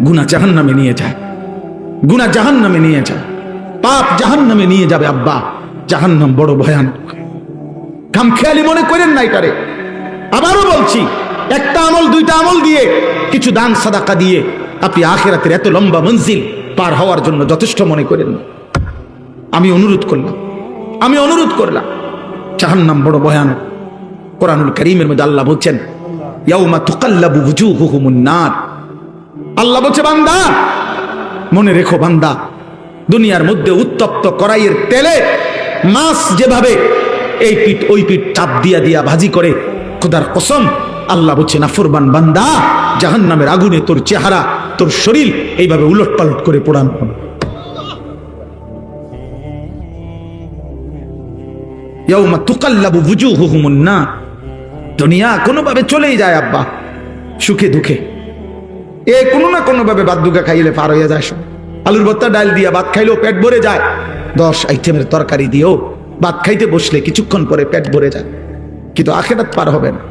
গুনাহ জাহান্নামে নিয়ে যায়, গুনাহ জাহান্নামে নিয়ে যায়, পাপ জাহান্নামে নিয়ে যাবে আব্বা। জাহান্নাম বড় ভয়ানক, খামখেয়ালি মনে করেন না এটারে। আবারও বলছি, একটা আমল দুইটা আমল দিয়ে, কিছু দান সাদাকা দিয়ে আপনি আখিরাতের এত লম্বা মঞ্জিল পার হওয়ার জন্য যথেষ্ট মনে করেন না। আমি অনুরোধ করলাম, জাহান্নাম বড় ভয়ানক। কোরআনুল কারীমের মধ্যে আল্লাহ বলছেন, ইয়াউমা তুকাল্লাবু ওয়ুজুহুমুন নার। আল্লাহ বলছে, বান্দা মনে রেখো, বান্দা দুনিয়ার মধ্যে উত্তপ্ত কড়াইয়ের তেলে মাছ যেভাবে এই পিঠ ওই পিঠ চাপ দিয়া দিয়া ভাজি করে, খোদার কসম আল্লাহ বলছে, নাফরমান বান্দা জাহান্নামের আগুনে তোর চেহারা, তোর শরীর এইভাবে উলট পালট করে পোড়ানো হবে। ইয়াউমা তুকাল্লাবু ওয়ুজুহুমুন নার। দুনিয়া কোনোভাবে চলেই যায় আব্বা, সুখে দুঃখে এ কোনো না কোনো ভাবে ভাত দুগা খাইলে পার হইয়া যায়। আলুর ভর্তা ডাল দিয়া ভাত খাইলেও পেট ভরে যায়, 10 আইটেমের তরকারি দিয়েও ভাত খাইতে বসলে কিছুক্ষণ পরে পেট ভরে যায়, কিন্তু আখিরাত পার হবে না।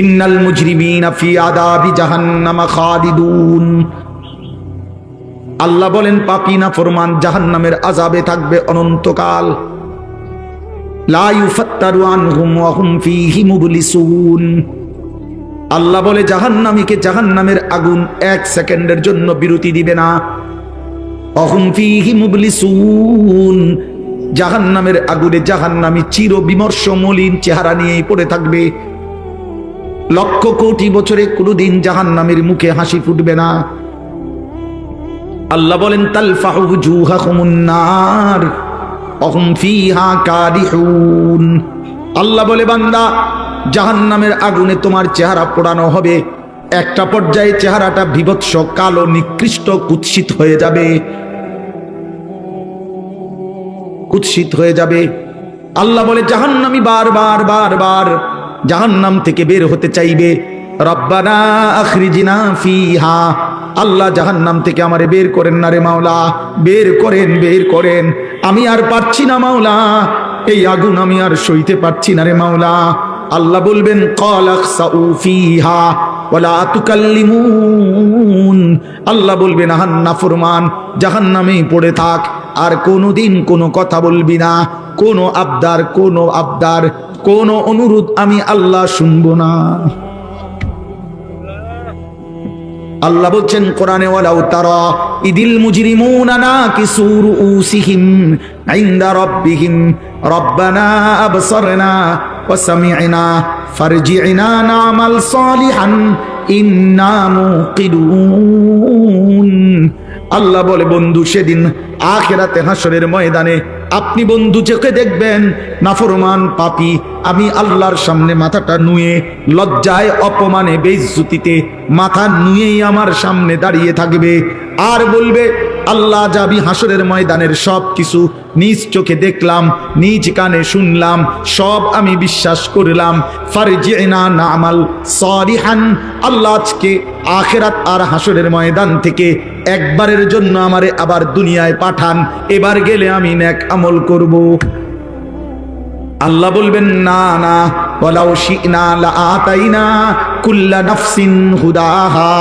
ইন্নাল মুজরিমিনা ফি আযাবি জাহান্নামা খালিদুন। আল্লাহ বলেন, পাপী নাফরমান জাহান্নামের আযাবে থাকবে অনন্তকাল। লা ইউফাত্তারু আনহুম ওয়া হুম ফীহি মুবলিসুন। আল্লাহ বলে, জাহান্নামীকে জাহান্নামের আগুন 1 সেকেন্ডের জন্য বিরতি দিবে না। অহুম ফীহি মুবলিসুন। জাহান্নামের আগুনে জাহান্নামী চির বিমর্ষ মলিন চেহারা নিয়েই পড়ে থাকবে। লক্ষ কোটি বছরে কোনোদিন জাহান্নামের মুখে হাসি ফুটবে না। আল্লাহ বলেন, তালফাহু ওয়ুজুহাহুমুন নার অহুম ফীহা কারিহুন। আল্লাহ বলে, বান্দা জাহান্নামের আগুনে তোমার চেহারা পোড়ানো হবে। একটা পর্যায়ে চেহারাটা বিভৎস কালো নিকৃষ্ট কুৎসিত হয়ে যাবে, কুৎসিত হয়ে যাবে। আল্লাহ বলে, জাহান্নামী বারবার বারবার জাহান্নাম থেকে বের হতে চাইবে। রব্বানা আখরিজনা ফিহা। আল্লাহ, জাহান্নাম থেকে আমারে বের করেন না রে মাওলা, বের করেন, বের করেন। আমি আর পারছি না মাওলা, এই আগুন আমি আর সইতে পারছি না রে মাওলা। আল্লাহ বলবেন, ক্বালা খসাউ ফিহা ওয়ালা তুকাল্লিমুন। আল্লাহ বলবেন, আহান নাফরমান জাহান্নামেই পড়ে থাক, আর কোনোদিন কোনো কথা বলবি না, কোনো আবদার কোনো অনুরোধ আমি আল্লাহ শুনবো না। আল্লাহ বলছেন কোরআনে, ওয়ালাউ তারা ইদিল মুজরিমুনা নাকিসু রুউসিহিম ইনদা রাব্বিহিম রব্বানা আবসারনা ওয়া সামি'না ফারজি'না না'মাল সালিহান ইন্না মুকিনুন। আল্লাহ বলে, বন্ধু সেদিন আখিরাতে হাসরের ময়দানে আপনি বন্ধু চোখে দেখবেন নাফরমান পাপী আমি আল্লাহর সামনে মাথাটা নুয়ে, লজ্জায় অপমানে বেইজ্জতিতে মাথা নুয়েই আমার সামনে দাঁড়িয়ে থাকবে, আর বলবে, আল্লাহ যাবি হাসরের ময়দানের সব কিছু নিজ চোখে দেখলাম, নিজ কানে শুনলাম, সব আমি বিশ্বাস করলাম। ফারজি'না না'মাল সালিহান। আল্লাহ আজকে আখিরাত আর হাসরের ময়দান থেকে একবারের জন্য আমারে আবার দুনিয়ায় পাঠান, এবার গেলে আমি নেক আমল করব। আল্লাহ বলবেন, না না, ওয়ালাউ শি'না লাআতাইনা কুল্লা নাফসিন হুদাহা।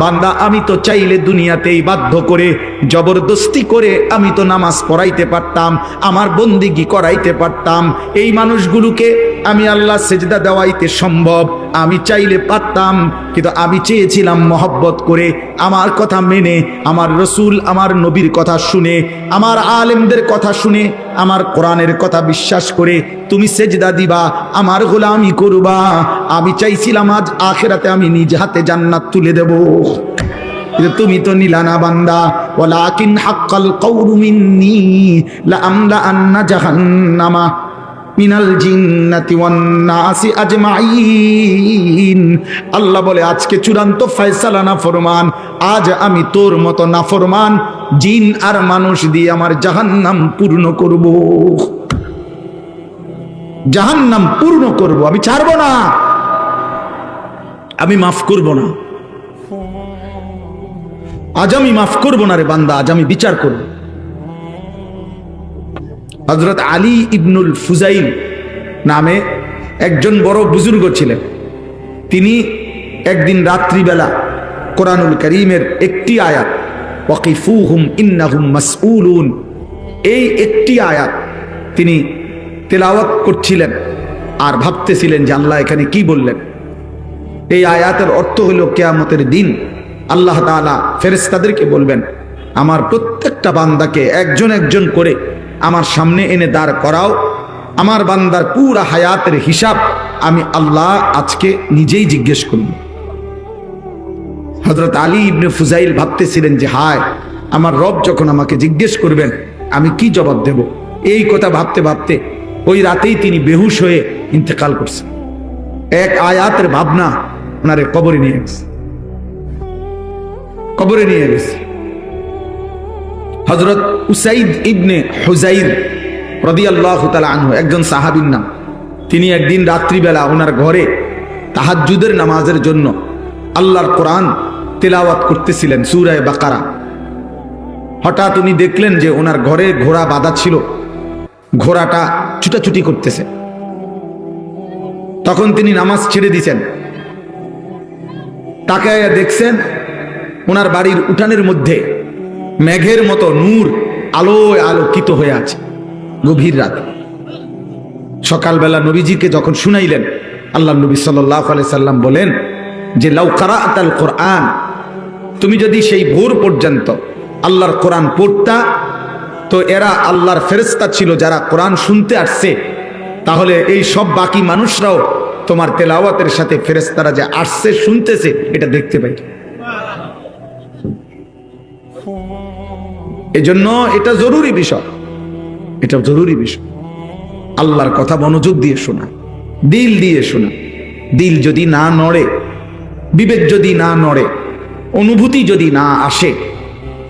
বান্দা, আমি তো চাইলে দুনিয়াতেই বাধ্য করে জবরদস্তি করে আমি তো নামাজ পড়াইতে পারতাম, আমার বন্দেগী করাইতে পারতাম, এই মানুষগুলোকে আমি আল্লাহ সেজদা দেওয়াইতে সম্ভব, আমি চাইলে পারতাম, কিন্তু আমি চেয়েছিলাম মহব্বত করে, আমার কথা মেনে, আমার রসুল আমার নবীর কথা শুনে, আমার আলেমদের কথা শুনে, আমার কোরআনের কথা বিশ্বাস করে তুমি সেজদা দিবা, আমার গোলামি করবা। আমি চাইছিলাম আজ আখিরাতে আমি নিজ হাতে জান্নাত তুলে দেব, কিন্তু তুমি তো নিলা না বান্দা। ওয়ালাকিন হাক্কাল কাউলু মিন্নি লাআমলা আন্না জাহান্নামা মিনাল জিন্নাতি ওয়ান নাসি আজমাইন। আল্লাহ বলে, আজকে চূড়ান্ত ফয়সালা নাফরমান, আজ আমি তোর মতো নাফরমান জিন আর মানুষ দিয়ে আমার জাহান্নাম পূর্ণ করব, জাহান্নাম পূর্ণ করব, আমি ছাড়বো না, আমি মাফ করব না। আজ আমি মাফ করব না রে বান্দা, আজ আমি বিচার করব। হযরত আলী ইবনুল ফুজাইল নামে একজন বড় বুজুর্গ ছিলেন। তিনি একদিন রাত্রিবেলা কোরআনুল কারীমের একটি আয়াত, ওয়াকিফুহুম ইন্নাহুম মাসউলুন, এই একটি আয়াত তিনি তেলাওয়াত করছিলেন আর ভাবতেছিলেন যে আল্লাহ এখানে কি বললেন। এই আয়াতের অর্থ হলো কিয়ামতের দিন আল্লাহ তাআলা ফেরেশতাদেরকে বলবেন, আমার প্রত্যেকটা বান্দাকে একজন একজন করে আমার সামনে এনে দাঁড় করাও, আমার বান্দার পুরা হায়াতের হিসাব আমি আল্লাহ আজকে নিজেই জিজ্ঞেস করব। হযরত আলী ইবনে ফুজাইল ভাবতেছিলেন যে হায়, আমার রব যখন আমাকে জিজ্ঞেস করবেন আমি কি জবাব দেব। এই কথা ভাবতে ভাবতে ওই রাতেই তিনি বেহুশ হয়ে ইন্তেকাল করছেন। এক আয়াতের ভাবনা ওনারে কবরে নিয়ে গেছে, কবরে নিয়ে গেছে। হযরত উসাইদ ইবনে হুযাইর রাদিয়াল্লাহু তাআলা আনহু একজন সাহাবীর নাম। তিনি একদিন রাত্রিবেলা ওনার ঘরে তাহাজ্জুদের নামাজের জন্য আল্লাহর কোরআন তেলাওয়াত করতেছিলেন, সূরা বাকারা। হঠাৎ উনি দেখলেন যে ওনার ঘরে ঘোড়া বাঁধা ছিল, ঘোড়াটা ছুটাছুটি করতেছে। তখন তিনি নামাজ ছেড়ে দিয়েছেন, তাকায়া দেখছেন ওনার বাড়ির উঠানের মধ্যে মেঘের মতো নূর আলোয় আলোকিত হয়ে আছে। গভীর রাত, সকালবেলা নবীজিকে যখন শুনাইলেন, আল্লাহ নবী সাল্লাল্লাহু আলাইহি সাল্লাম বলেন যে লাউ কারাআতাল কোরআন, তুমি যদি সেই ভোর পর্যন্ত আল্লাহর কোরআন পড়তা, তো এরা আল্লাহর ফেরেশতা ছিল যারা কোরআন শুনতে আসছে, তাহলে এই সব বাকি মানুষরাও তোমার তেলাওয়াতের সাথে ফেরেশতারা যে আসছে শুনতেছে এটা দেখতে পাই। এজন্য এটা জরুরি বিষয়, এটা জরুরি বিষয়। আল্লাহর কথা মনোযোগ দিয়ে শোনা, দিল দিয়ে শোনা। দিল যদি না নড়ে, বিবেক যদি না নড়ে, অনুভূতি যদি না আসে,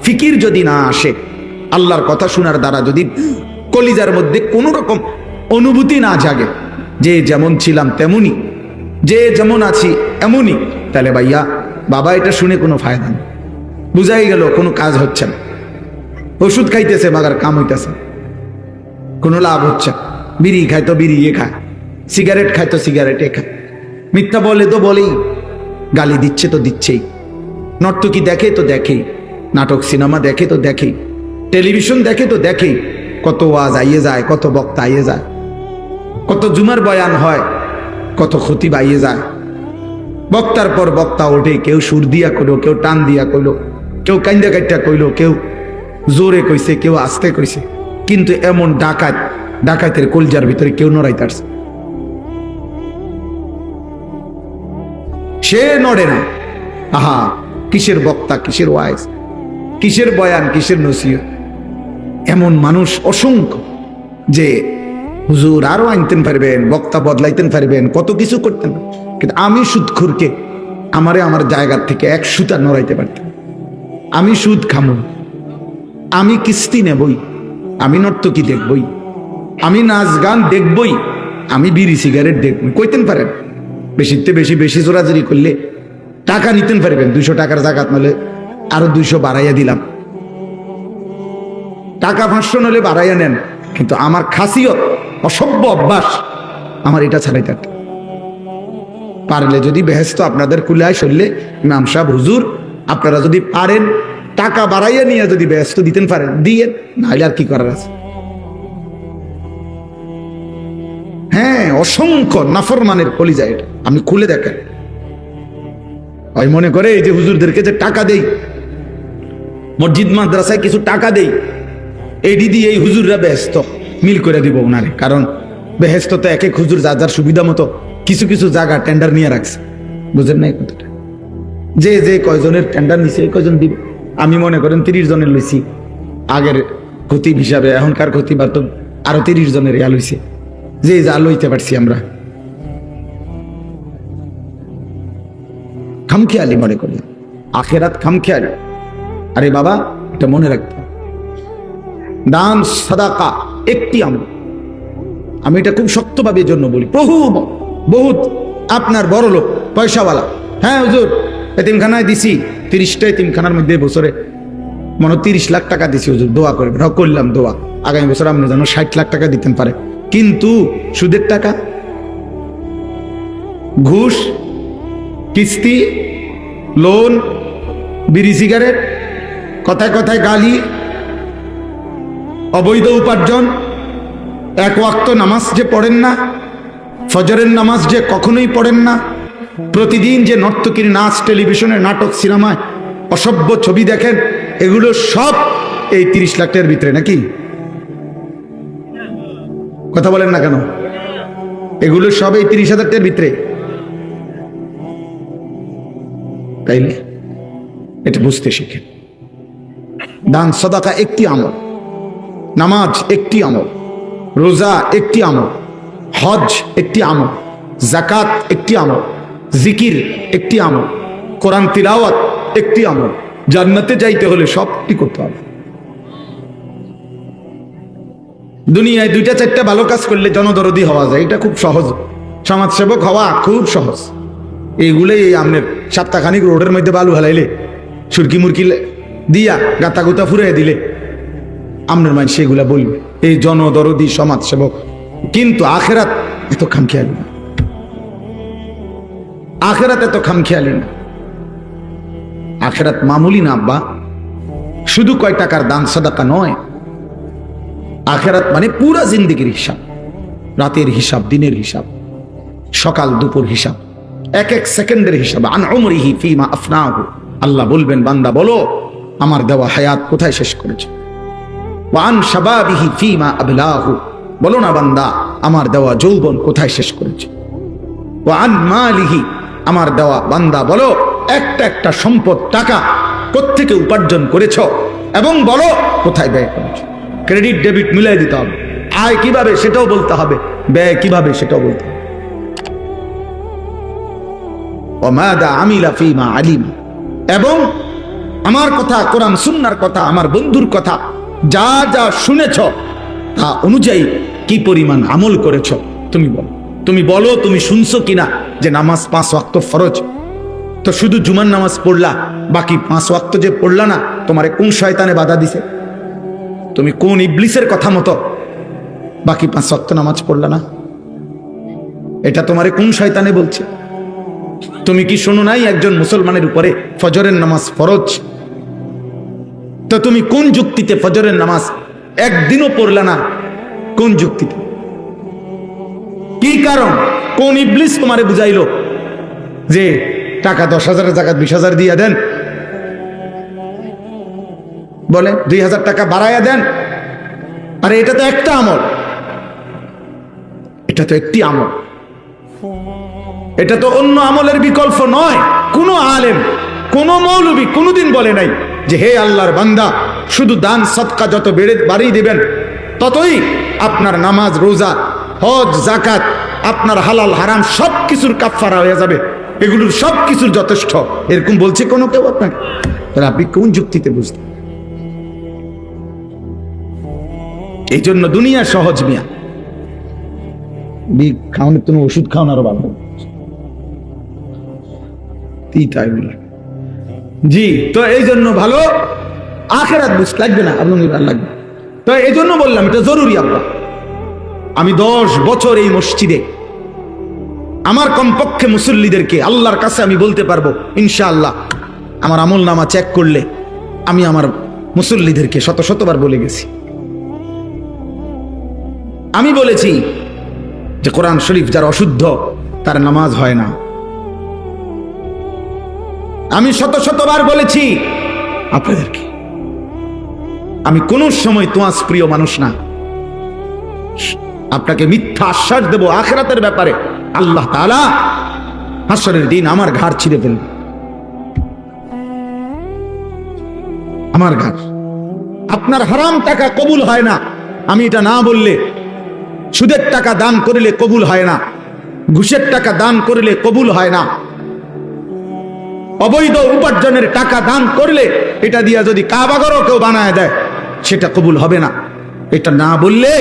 ফিকির যদি না আসে, আল্লাহর কথা শোনার দ্বারা যদি কলিজার মধ্যে কোনো রকম অনুভূতি না জাগে, যে যেমন ছিলাম তেমনই, যে যেমন আছি এমনই, তাহলে ভাইয়া বাবা এটা শুনে কোনো ফায়দা নেই। বুঝাই গেল কোনো কাজ হচ্ছে না। ওষুধ খাইতেছে মাগার কাম হইতেছে, কোনো লাভ হচ্ছে। বিড়ি খায় তো বিড়ি এ খায়, সিগারেট খায় তো সিগারেট এ খায়, মিথ্যা বলে তো বলেই, গালি দিচ্ছে তো দিচ্ছেই, নর্তকী দেখে তো দেখেই, নাটক সিনেমা দেখে তো দেখেই, টেলিভিশন দেখে তো দেখেই। কত ওয়াজ আইয়ে যায়, কত বক্তা আইয়ে যায়, কত জুমার বয়ান হয়, কত খতিব আইয়ে যায়। বক্তার পর বক্তা ওঠে, কেউ সুর দিয়া কইলো, কেউ টান দিয়া কইলো, কেউ কাইন্দা কাইটা কইলো, কেউ জোরে কইছে, কেউ আস্তে কইছে। কিন্তু এমন ডাকাত, ডাকাতের কলজার ভিতরে কেউ নড়াইতে পারছে, সে নড়ে না। আহা, কিসের বক্তা, কিসের ওয়াইজ, কিসের বয়ান, কিসের নসিহত। এমন মানুষ অসংখ্য যে হুজুর আরো আনতেন পারবেন, বক্তা বদলাইতেন পারবেন, কত কিছু করতেন, কিন্তু আমি সুদখোরকে আমারে আমার জায়গার থেকে এক সুতা নড়াইতে পারতাম। আমি সুদ খামো, আমি কিস্তি নেবই, আমি নর্তকী দেখবই, আমি নাচ গান দেখবই, আমি বিড়ি সিগারেট দেখবই, কইতেন পারেন। বেশিতে বেশি বেশি জোরাজুরি করলে টাকা নিতেন পারবেন, 200 টাকার জাকাত নলে আরো 200 বাড়াইয়া দিলাম, টাকা 500 নলে বাড়াইয়া নেন। কিন্তু আমার খাসিয়ত, অসভ্য অভ্যাস আমার এটা ছাড়াই থাকতে পারলে যদি বেহেস্ত আপনাদের কুলায় চললে, ইমাম সাহেব হুজুর আপনারা যদি পারেন টাকা বাড়াইয়া নিয়ে যদি বেহেস্ত দিতেন পারেন দিয়ে, নাহলে আর কি করার আছে। হ্যাঁ, অসংখ্য নাফরমানের কলিজা এটা, আমি খুলে দেখেন। ওই মনে করে এই যে হুজুরদেরকে যে টাকা দেই, মসজিদ মাদ্রাসায় কিছু টাকা দেই, এডি দিয়ে এই হুজুররা বেহেস্ত মিল করে দিব ওনারে। কারণ বেহেস্ত তো এক এক হুজুর যার যার সুবিধা মতো কিছু কিছু জায়গা টেন্ডার নিয়ে রাখছে, বুঝেন না এই কথাটা। যে যে কয়জনের টেন্ডার নিছে এই কয়জন দিব। আমি মনে করেন 30 জনের লইছি আগের খতিব হিসাবে, এখনকার খতিব তো আরো 30 জনের ইয়া লইছে, যে যা লইতে পারছি আমরা। খামখেয়ালি মনে করি, আখেরাত খামখেয়ালি। আরে বাবা এটা মনে রাখতে, দান সাদাকা একটি আমল। আমি এটা খুব শক্তভাবে জন্য বলি, বহুত আপনার বড় লোক পয়সাওয়ালা, হ্যাঁ হুজুর এতিমখানায় দিছি 30টা এতিমখানার মধ্যে বছরে মনে 30 লাখ টাকা দিছি হুজুর, দোয়া করবেন। করলাম দোয়া, আগামী বছর আপনি যেন 60 লাখ টাকা দিতেন পারে। কিন্তু সুদের টাকা, ঘুষ, কিস্তি, লোন, বিড়ি সিগারেট, কথায় কথায় গালি, অবৈধ উপার্জন, এক ওয়াক্ত নামাজ যে পড়েন না, ফজরের নামাজ যে কখনোই পড়েন না, প্রতিদিন যে নর্তকীর নাচ, টেলিভিশনের নাটক, সিনেমায় অসভ্য ছবি দেখেন, এগুলো সব এই 30 লাখ টাকার ভিতরে নাকি? কথা বলেন না কেন? এগুলো সব এই 30,000 টাকার ভিতরে। তাইলে এটা বুঝতে শিখেন। দান সদাকা একটি আমল, নামাজ একটি আমল, রোজা একটি আমল, হজ একটি আমল, যাকাত একটি আমল, জিকির একটি আমল, কোরআন তিলাওয়াত একটি আমল। জান্নাতে যাইতে হলে সবটি করতে হবে। দুনিয়ায় 2-4টা ভালো কাজ করলে জনদরদি হওয়া যায়, এটা খুব সহজ। সমাজসেবক হওয়া খুব সহজ। এইগুলোই আপনার সপ্তাহখানিক রোডের মধ্যে বালু হালাইলে, সুরকি মুরকি দিয়া গাতা গুতা ফুরাই দিলে আপনার মাইন সেগুলা বলবে এই জনদরদি সমাজসেবক। কিন্তু আখেরাত এত খামখেয়ালি না, আখেরাত এত খামখেয়ালি না। আখেরাত মামুলি না আব্বা, শুধু কয় টাকার দান সাদাকা নয়। আখেরাত মানে পুরা জিন্দেগির হিসাব, রাতের হিসাব, দিনের হিসাব, সকাল দুপুর হিসাব, এক এক সেকেন্ডের হিসাব। আন উমরিহি ফিমা আফনাহু, আল্লাহ বলবেন বান্দা বলো আমার দেওয়া হায়াত কোথায় শেষ করেছে। ওয়া আন শাবাবিহি ফিমা আবলাহু, বলো না বান্দা আমার দেওয়া যৌবন কোথায় শেষ করেছে। ওয়া আন মালিহি, আমার দেওয়া বান্দা বলো একটা একটা সম্পদ টাকা কোত্থেকে উপার্জন করেছ এবং বলো কোথায় ব্যয় করেছ। ক্রেডিট ডেবিট মিলাই দিতে হবে। আয় কিভাবে সেটাও বলতে হবে, ব্যয় কিভাবে সেটাও বলতে হবে। ওমাদা আমিলা ফিমা আলিম, এবং আমার কথা, কোরআন সুন্নাহর কথা, আমার বন্ধুর কথা যা যা শুনেছ তা অনুযায়ী কি পরিমাণ আমল করেছ তুমি বলো। তুমি বলো তুমি শুনছো কিনা যে নামাজ 5 ওয়াক্ত ফরজ, তো শুধু জুমার নামাজ পড়লা, বাকি 5 ওয়াক্ত যে পড়লা না, তোমারে কোন শয়তানে বাধা দিছে? তুমি কোন ইবলিসের কথা মতো বাকি 5 ওয়াক্ত নামাজ পড়লা না? এটা তোমারে কোন শয়তানে বলছে? তুমি কি শোনো নাই একজন মুসলমানের উপরে ফজরের নামাজ ফরজ? তো তুমি কোন যুক্তিতে ফজরের নামাজ একদিনও পড়লা না? কোন যুক্তিতে? কি কারণ? কোন ইবলিস তোমারে বুঝাইলো যে টাকা 10,000-এর জায়গায় 20,000 দিয়ে দেন, বলে 2,000 টাকা বাড়াইয়া দেন? আরে এটা তো একটা আমল, এটা তো একটি আমল, এটা তো অন্য আমলের বিকল্প নয়। কোন আলেম, কোন মৌলবী কোনদিন বলে নাই যে হে আল্লাহর বান্দা শুধু দান সদকা যত বাড়িয়ে দিবেন ততই আপনার নামাজ, রোজা, হজ, যাকাত, আপনার হালাল হারাম সব কিছুর কাফারা হয়ে যাবে, এগুলোর সব কিছুর যথেষ্ট, এরকম বলছে কোনো কেউ আপনাকে? তাহলে আপনি কোন যুক্তিতে বুঝলেন? এই জন্য দুনিয়া সহজ মিয়া, খাওয়ানোর তুমি ওষুধ খাওয়ানো আরো ভালো। জি, তো এই জন্য ভালো আখেরাত বুঝ লাগবে না, আপনার লাগবে। তো এই জন্য বললাম এটা জরুরি আব্বা। আমি 10 বছর এই মসজিদে আমার কমপক্ষে মুসল্লিদেরকে আল্লাহর কাছে আমি বলতে পারবো ইনশাআল্লাহ, আমার আমল নামা চেক করলে আমি আমার মুসল্লিদেরকে শতবার বলে গেছি। আমি বলেছি যে কোরআন শরীফ যার অশুদ্ধ তার নামাজ হয় না। আমি শতবার বলেছি আপনাদেরকে। আমি কোন সময় তোয়াজ প্রিয় মানুষ না। আপনাকে মিথ্যা আশ্বাস দেব আখিরাতের ব্যাপারে, আল্লাহ তাআলা হাসরের দিন আমার ঘাড় ছিঁড়ে ফেলবে, আমার ঘাড়। আপনার হারাম টাকা কবুল হয় না আমি এটা না বললে, সুদের টাকা দান করিলে কবুল হয় না, ঘুষের টাকা দান করিলে কবুল হয় না, অবৈধ উপার্জনের টাকা দান করলে এটা দিয়া যদি কাবাঘরও কেউ বানায় দেয় সেটা কবুল হবে না, এটা না বললে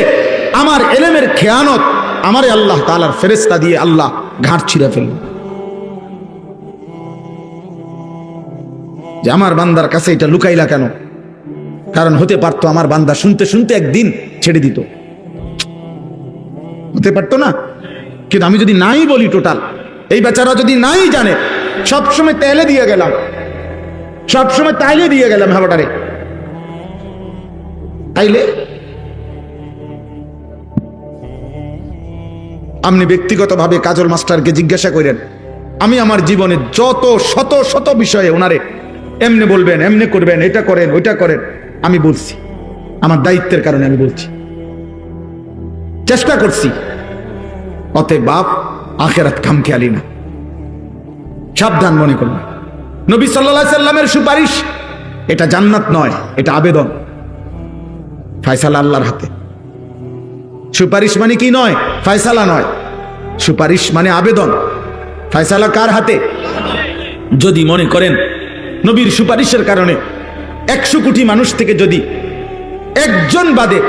আমার এলেমের খেয়ানত আমারে আল্লাহ তাআলার ফেরেশতা দিয়ে আল্লাহ ঘাড় ছিঁড়ে ফেলবে। যে আমার বান্দার কাছে এটা লুকাইলা কেন? কারণ হতে পারতো আমার বান্দা শুনতে শুনতে একদিন ছেড়ে দিত, হতে পারতো না? কিন্তু আমি যদি নাই বলি, টোটাল এই বেচারা যদি নাই জানে সবসময় তেলে দিয়ে গেলাম, সবসময় তাইলে দিয়ে গেলাম হাবাটারে। তাইলে আপনি ব্যক্তিগতভাবে কাজল মাস্টারকে জিজ্ঞাসা করেন, আমি আমার জীবনে যত শত শত বিষয়ে ওনারে এমনি বলবেন, এমনি করবেন, এটা করেন, ওইটা করেন, আমি বলছি, আমার দায়িত্বের কারণে আমি বলছি, চেষ্টা করছি। অতএব বাপ আখেরাত খামখেয়ালি না, সাবধান মনে করবেন। নবী সাল্লাল্লাহু আলাইহি সাল্লামের সুপারিশ এটা জান্নাত নয়, এটা আবেদন। ফয়সালা আল্লাহর হাতে। সুপারিশ মানে কি নয়? ফয়সালা নয়, সুপারিশ মানে আবেদন। ফয়সালা কার হাতে? যদি মনে করেন নবীর সুপারিশের কারণে 100 কোটি মানুষ থেকে যদি একজন বাদে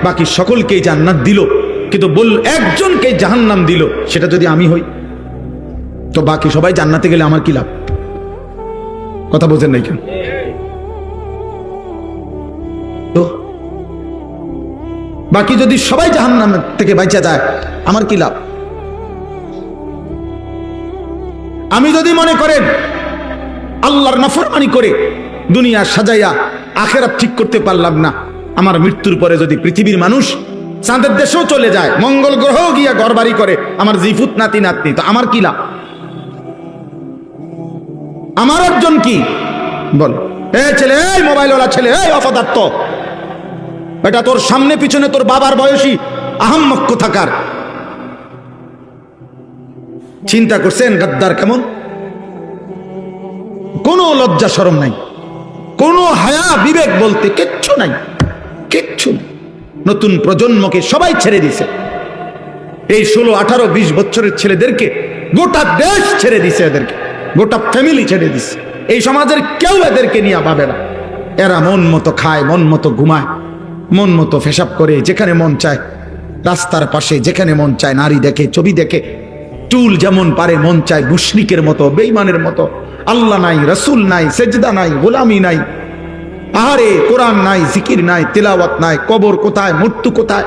বাকি সকলকেই জান্নাত দিল, কিন্তু একজনকে জাহান্নাম দিল, সেটা যদি আমি হই, তো বাকি সবাই জান্নাতে গেলে আমার কি লাভ? কথা বোঝেন নাই কেন? তো বাকি যদি সবাই জাহান্নাম থেকে বাঁচা যায়, আমার কি লাভ? আমি যদি মনে করেন আল্লাহর নাফরমানি করে দুনিয়া সাজাইয়া আখেরাত ঠিক করতে পারলাম না, আমার মৃত্যুর পরে যদি পৃথিবীর মানুষ চাঁদের দেশেও চলে যায়, মঙ্গল গ্রহ গিয়া ঘরবাড়ি করে, আমার জিফুত নাতি নাতনি, তো আমার কি লাভ? আমার অর্জন কি? বল ছেলে, এই মোবাইলওয়ালা ছেলে, এই অপদার্থ, এটা তোর সামনে পিছনে তোর বাবার বয়সী আহাম্মক কোথাকার। চিন্তা করছেন গাদ্দার কেমন? কোনো লজ্জা শরম নাই, কোনো হায়া বিবেক বলতে কিচ্ছু নাই, কিচ্ছু নাই। নতুন প্রজন্মকে সবাই ছেড়ে দিছে, এই 16, 18, 20 বছরের ছেলেদেরকে গোটা দেশ ছেড়ে দিছে, এদেরকে গোটা ফ্যামিলি ছেড়ে দিছে। এই সমাজের কেউ এদেরকে নিয়ে ভাবে না। এরা মন মতো খায়, মন মতো ঘুমায়, মন মতো পেশাব করে, যেখানে মন চায় রাস্তার পাশে, যেখানে মন চায় নারী দেখে, ছবি দেখে, চুল যেমন পারে মন চায় মুশরিকের মতো, বেঈমানের মতো। আল্লাহ নাই, রাসূল নাই, সেজদা নাই, গোলামি নাই, আহারে কোরআন নাই, জিকির নাই, তিলাওয়াত নাই, কবর কোথায়, মৃত্যু কোথায়,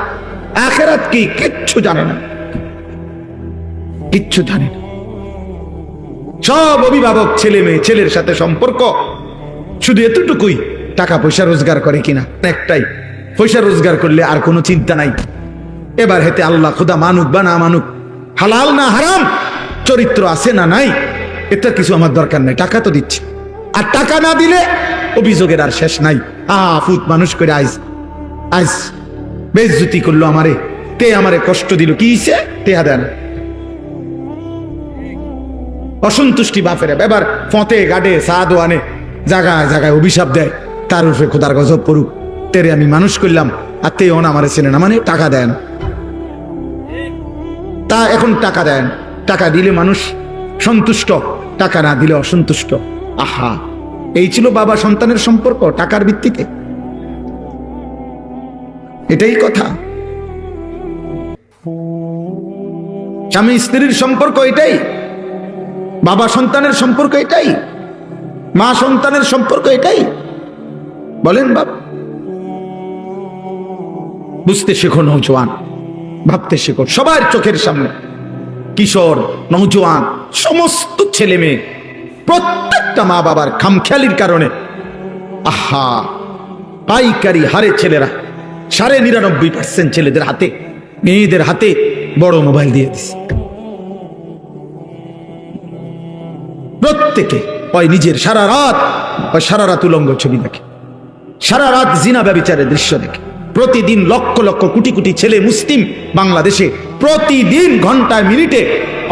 আখিরাত কি, কিচ্ছু জানে না, কিচ্ছু জানে না। সব অভিভাবক ছেলে মেয়ে, ছেলের সাথে সম্পর্ক শুধু এতটুকুই, টাকা পয়সা রোজগার করে কিনা, একটাই, পয়সা রোজগার করলে আর কোনো চিন্তা নাই। এবার হেতে আল্লাহ খোদা মানুক বা না মানুক, হালাল না হারাম, চরিত্র আছে না নাই, এটা কিছু আমার দরকার নাই, টাকা তো দিচ্ছে। আর টাকা না দিলে অভিযোগের আর শেষ নাই। ফুত মানুষ করে আইস বেইজ্জতি করলো আমারে, তে আমারে কষ্ট দিল, কি হইছে? টেহা দেন। অসন্তুষ্টি বাপের এবার ফতে গাডে সাদো আনে, জায়গায় জায়গায় অভিশাপ দেয়, তার উপরে খোদার গজব পড়ুক, তেরে আমি মানুষ করলাম আর তে ওন আমারে চেনে না, মানে টাকা দেন। তা এখন টাকা দেন, টাকা দিলে মানুষ সন্তুষ্ট, টাকা না দিলে অসন্তুষ্ট। আহা, এই ছিল বাবা সন্তানের সম্পর্ক টাকার ভিত্তিতে, এটাই কথা। স্বামী স্ত্রীর সম্পর্ক এটাই, বাবা সন্তানের সম্পর্ক এটাই, মা সন্তানের সম্পর্ক এটাই। বলেন বাবা, বুঝতে শেখো নওজোয়ান, ভাবতে শেখো। সবার চোখের সামনে কিশোর, নওজোয়ান, সমস্ত ছেলে মেয়ে, প্রত্যেকটা মা বাবার খামখেয়ালির কারণে আহা পাইকারি হারে ছেলেরা 99.5% ছেলেদের হাতে, মেয়েদের হাতে বড় মোবাইল দিয়ে দিছে। প্রত্যেকে ওই নিজের সারা রাত উলঙ্গ ছবি দেখে, সারা রাত জিনা ব্যভিচারের দৃশ্য দেখে। প্রতিদিন লক্ষ লক্ষ কোটি কোটি ছেলে মুসলিম বাংলাদেশে প্রতিদিন ঘন্টায় মিনিটে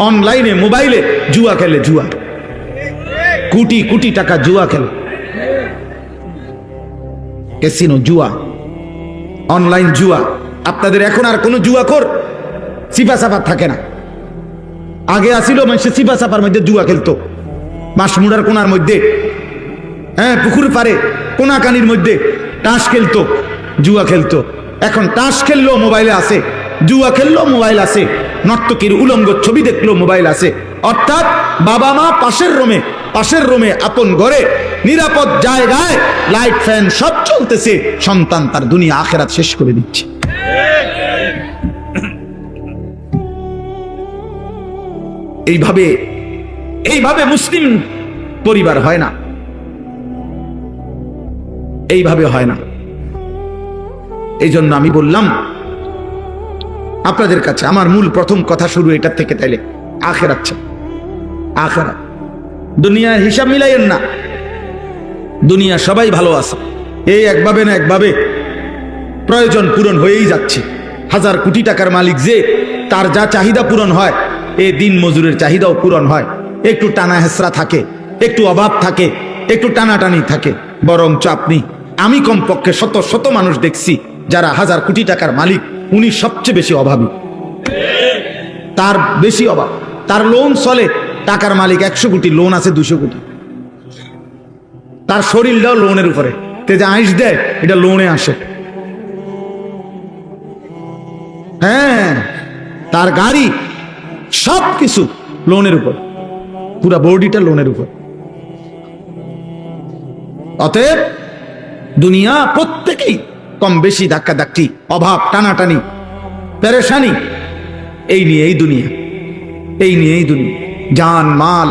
অনলাইনে মোবাইলে জুয়া খেলে, জুয়া, কোটি কোটি টাকা জুয়া খেলে, ক্যাসিনো জুয়া, অনলাইন জুয়া। আপনাদের এখন আর কোনো জুয়াখোর সিপা সাপার থাকে না। আগে আসিল মানুষের সিপা সাপার মধ্যে জুয়া খেলতো, মাসমুড়ার কোনার মধ্যে, পুকুর পারে কোনাকানির মধ্যে টাস খেলতো, জুয়া খেলতো। এখন টাস খেললো মোবাইলে আছে, জুয়া খেললো মোবাইল আছে, নর্তকীর উলঙ্গ ছবি দেখলো মোবাইল আছে। অর্থাৎ বাবা মা পাশের রুমে আপন ঘরে নিরাপদ জায়গায় লাইট ফ্যান সব চলতেছে, সন্তান তার দুনিয়া আখেরাত শেষ করে দিচ্ছে। এইভাবে এইভাবে মুসলিম পরিবার হয় না, এইভাবে হয় না। এই জন্য আমি বললাম আপনাদের কাছে, আমার মূল প্রথম কথা শুরু এটার থেকে, তাইলে আখিরাত চাই, আখিরাত। দুনিয়ার হিসাব মিলাইয়েন না, দুনিয়া সবাই ভালো আছে, এই একভাবে না একভাবে প্রয়োজন পূরণ হয়েই যাচ্ছে। হাজার কোটি টাকার মালিক যে, তার যা চাহিদা পূরণ হয়, এই দিন মজুরের চাহিদাও পূরণ হয়। একটু টানা হেসরা থাকে, একটু অভাব থাকে, একটু টানাটানি থাকে। বরঞ্চ আমি কমপক্ষে শত শত মানুষ দেখছি যারা হাজার কোটি টাকার মালিক, উনি সবচেয়ে বেশি অভাবী, তার বেশি অভাব, তার লোন চলে। টাকার মালিক 100 কোটি, লোন আছে 200 কোটি, তার শরীরটাও লোনের উপরে, তে যে আইস দেয় এটা লোনে আসে। হ্যাঁ, তার গাড়ি সবকিছু লোনের উপর, পুরা বডিটা লোনের উপর। অতএব দুনিয়া প্রত্যেকেই কম বেশি ধাক্কাধাক্কি, অভাব, টানাটানি, পেরেশানি, এই নিয়েই দুনিয়া, এই নিয়েই দুনিয়া। জান মাল,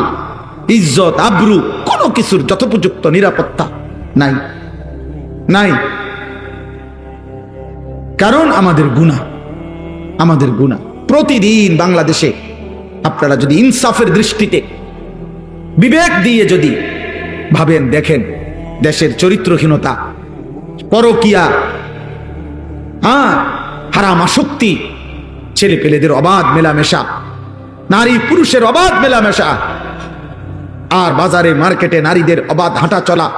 ইজ্জত, আব্রু, কোনো কিছুর যথোপযুক্ত নিরাপত্তা নাই, নাই। কারণ আমাদের গুনাহ, আমাদের গুনাহ। প্রতিদিন বাংলাদেশে আপনারা যদি ইনসাফের দৃষ্টিতে, বিবেক দিয়ে যদি ভাবেন, দেখেন দেশের চরিত্রহীনতা, পরকিয়া, হারাম আসক্তি, ছেলে পেলেদের অবাধ মেলামেশা, নারী পুরুষের অবাধ মেলামেশা, আর বাজারে মার্কেটে নারীদের অবাধ হাঁটা চলা,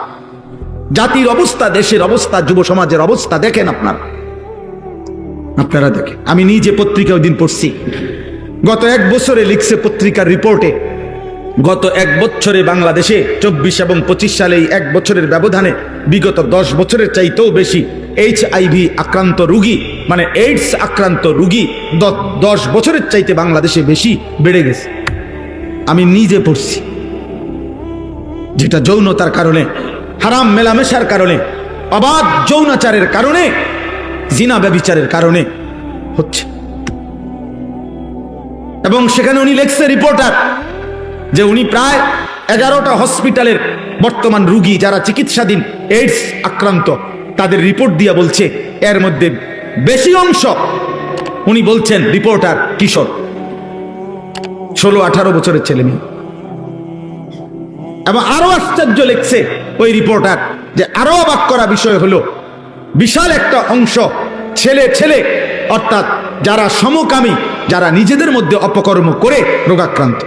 জাতির অবস্থা, দেশের অবস্থা, যুব সমাজের অবস্থা দেখেন আপনারা দেখেন। আমি নিজে পত্রিকা ওই দিন পড়ছি, গত 1 বছরে লিখছে পত্রিকার রিপোর্টে, গত 1 বছরে বাংলাদেশে 24 এবং 25 সালে এই 1 বছরের ব্যবধানে বিগত 10 বছরের চাইতেও বেশি HIV আক্রান্ত রোগী, মানে এইডস আক্রান্ত রোগী 10 বছরের চাইতে বাংলাদেশে বেশি বেড়ে গেছে। আমি নিজে পড়ছি, যেটা যৌনতার কারণে, হারাম মেলামেশার কারণে, অবাধ যৌনাচারের কারণে, জিনা ব্যভিচারের কারণে হচ্ছে। এবং সেখানে উনি লেখছে, রিপোর্টার, যে উনি প্রায় 11টা হসপিটালের বর্তমান রোগী যারা চিকিৎসাধীন এইডস আক্রান্ত, তাদের রিপোর্ট দিয়ে বলছে এর মধ্যে বেশি অংশ, উনি বলছেন রিপোর্টার, কিশোর, 16-18 বছরের ছেলে মেয়ে। এবং আরো আশ্চর্য লিখছে ওই রিপোর্টার, যে আরো অবাক করা বিষয় হলো, বিশাল একটা অংশ ছেলে, অর্থাৎ যারা সমকামী, যারা নিজেদের মধ্যে অপকর্ম করে রোগাক্রান্ত।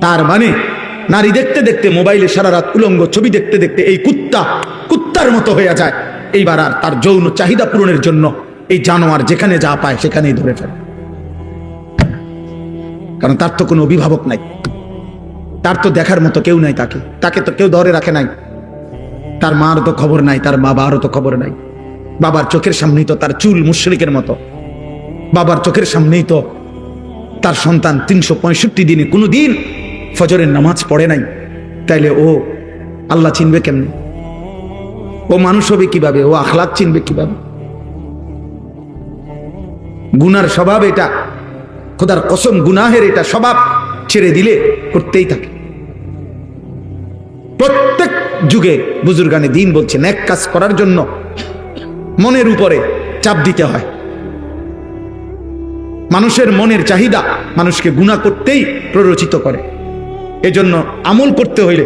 তার মানে নারী দেখতে দেখতে, মোবাইলে সারা রাত উলঙ্গ ছবি দেখতে দেখতে এই কুত্তার মতো হয়ে যায়। এইবার আর তার যৌন চাহিদা পূরণের জন্য এই জানোয়ার যেখানে যা পায় সেখানেই ধরে ফেলে। কারণ তার তো কোনো অভিভাবক নাই, তার তো দেখার মতো কেউ নাই, তাকে তো কেউ ধরে রাখে নাই, তার মার তো খবর নাই, তার বাবারও তো খবর নাই। বাবার চোখের সামনেই তো তার চুল মুশরিকের মতো, বাবার চোখের সামনেই তো তার সন্তান 365 দিনে কোনো দিন ফজরের নামাজ পড়ে নাই। তাইলে ও আল্লাহ চিনবে কেমনে? ও মানুষ হবে কিভাবে? ও আখলাক চিনবে কিভাবে? গুনার স্বভাব এটা, খোদার কসম, গুনাহের এটা স্বভাব ছেড়ে দিলে করতেই থাকে। প্রত্যেক যুগে বুজুর্গানে দিন বলছে, নেক কাজ করার জন্য মনের উপরে চাপ দিতে হয়। মানুষের মনের চাহিদা মানুষকে গুনাহ করতেই প্ররোচিত করে। এজন্য আমল করতে হইলে,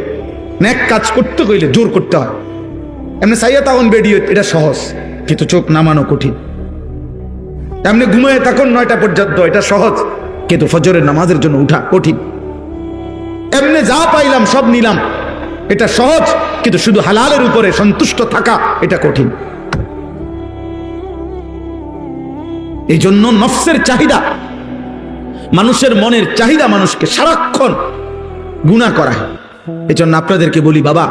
নেক কাজ করতে হইলে জোর করতে হয়। এমনি সাইয়া তাহন বেডিও, এটা সহজ, কিন্তু চোখ নামানো কঠিন। এমনি ঘুমিয়ে থাকুন 9টা পর্যন্ত, এটা সহজ, কিন্তু ফজরের নামাজের জন্য উঠা কঠিন। এমনি যা পাইলাম সব নিলাম, এটা সহজ, কিন্তু শুধু হালালের উপরে সন্তুষ্ট থাকা এটা কঠিন। এই জন্য নফসের চাহিদা, মানুষের মনের চাহিদা মানুষকে সারাক্ষণ গুনাহ করায়। এই জন্য আপনাদেরকে বলি, বাবা,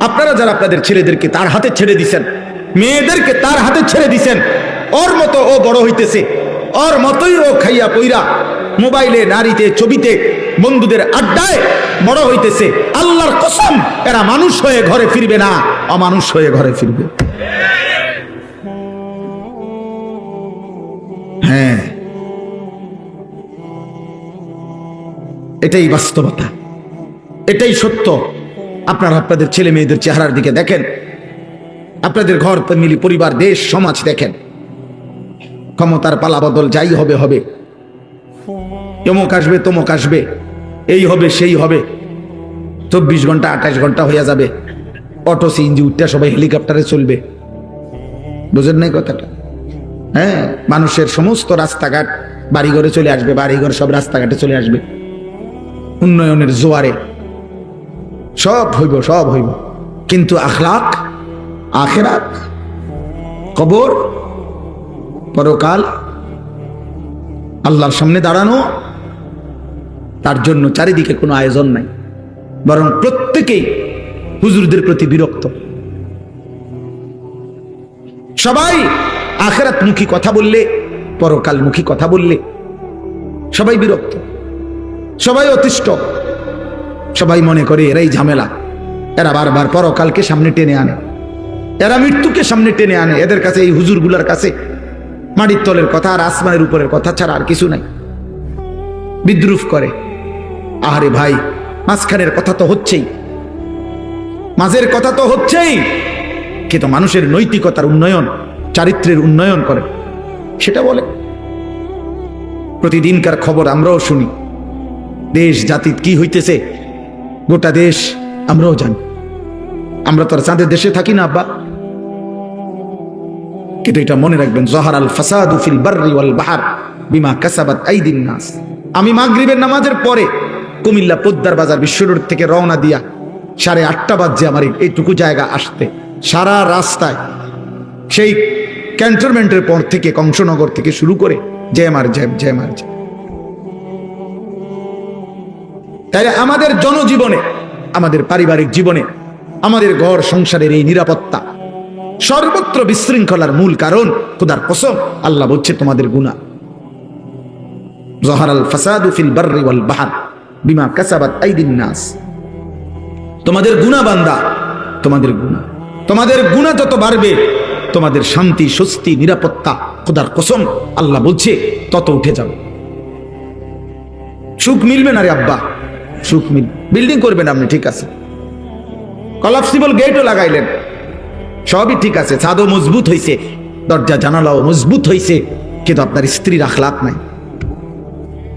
আপনারা যারা আপনাদের ছেলেদেরকে তার হাতে ছেড়ে দিছেন, মেয়েদেরকে তার হাতে ছেড়ে দিছেন, ওর মতো ও বড় হইতেছে, ওর মতোই ও খাইয়া পইরা মোবাইলে, নারীতে, ছবিতে, বন্ধুদের আড্ডায় বড় হইতেছে। আল্লাহর কসম, এরা মানুষ হয়ে ঘরে ফিরবে না, অমানুষ হয়ে ঘরে ফিরবে। হ্যাঁ, এটাই বাস্তবতা, এটাই সত্য। আপনারা আপনাদের ছেলে মেয়েদের চেহারার দিকে দেখেন, আপনাদের ঘর ফ্যামিলি পরিবার দেশ সমাজ দেখেন। ক্ষমতার পালা বদল যাই হবে হবে, অমুক আসবে তমুক আসবে, এই হবে সেই হবে, 24 ঘন্টা 28 ঘন্টা হয়ে যাবে, অটো সিএনজি উঠতে সবাই হেলিকপ্টারে চলবে। বুঝেন নাই কথাটা? হ্যাঁ, মানুষের সমস্ত রাস্তাঘাট বাড়িঘরে চলে আসবে, বাড়িঘর সব রাস্তাঘাটে চলে আসবে, উন্নয়নের জোয়ারে সব হইব, সব হইব। কিন্তু আখলাক, আখিরাত, কবর, পরকাল, আল্লাহর সামনে দাঁড়ানো, তার জন্য চারিদিকে কোনো আয়োজন নাই, বরং প্রত্যেকেই হুজুরদের প্রতি বিরক্ত। সবাই আখিরাতমুখী কথা বললে, পরকালমুখী কথা বললে সবাই বিরক্ত, সবাই অতিষ্ঠ, সবাই মনে করে এরাই ঝামেলা। এরা বারবার পরকালকে সামনে টেনে আনে, এরা মৃত্যুকে সামনে টেনে আনে। এদের কাছে, এই হুজুরগুলার কাছে মাটির তলের কথা আর আসমানের উপরের কথা ছাড়া আর কিছু নাই। বিদ্রুপ করে। আহারে ভাই, মাঝখানের কথা তো হচ্ছেই, মাঝের কথা তো হচ্ছেই, কিন্তু মানুষের নৈতিকতার উন্নয়ন, চারিত্রের উন্নয়ন করে সেটা বলে। প্রতিদিনকার খবর আমরাও শুনি, দেশ জাতি কি হইতেছে গোটা দেশ আমরাও জানি। আমরা তো আর চাঁদের দেশে থাকি না আব্বা, কিন্তু এটা মনে রাখবেন, জহারাল ফাসাদু ফিল বাররি ওয়াল বাহর বিমা কাসাবাত আইদিন নাস। আমি মাগরিবের নামাজের পরে কুমিল্লা পোদ্দার বাজার বিশ্ব রোড থেকে রওনা দিয়া 8:30 বাজে আমার এইটুকু জায়গা আসতে, সারা রাস্তায় সেই ক্যান্টনমেন্টের পর থেকে কংসনগর থেকে শুরু করে জ্যাম আর জ্যাম, জ্যাম আর জ্যাম। তাই আমাদের জনজীবনে, আমাদের পারিবারিক জীবনে, আমাদের ঘর সংসারের এই নিরাপত্তা, সর্বত্র বিশৃঙ্খলার মূল কারণ খোদার কসম আল্লাহ বলছে তোমাদের গুনাহ। জহারাল ফাসাদু ফিল বাররি ওয়াল বাহর বিমা কাসাবাত আইদিন নাস। তোমাদের গুনাহ বান্দা, তোমাদের গুনাহ, তোমাদের গুনাহ যত বাড়বে, তোমাদের শান্তি, স্বস্তি, নিরাপত্তা খোদার কসম আল্লাহ বলছে তত উঠে যাবে। সুখ মিলবে না রে আব্বা, সুখ মিল। বিল্ডিং করবেন আপনি, ঠিক আছে, কলাপসিবল গেটও লাগাইলেন, সবই ঠিক আছে, ছাদও মজবুত হইছে, দরজা জানালাও মজবুত হইছে, কিন্তু আপনার স্ত্রীর আখলাক নাই,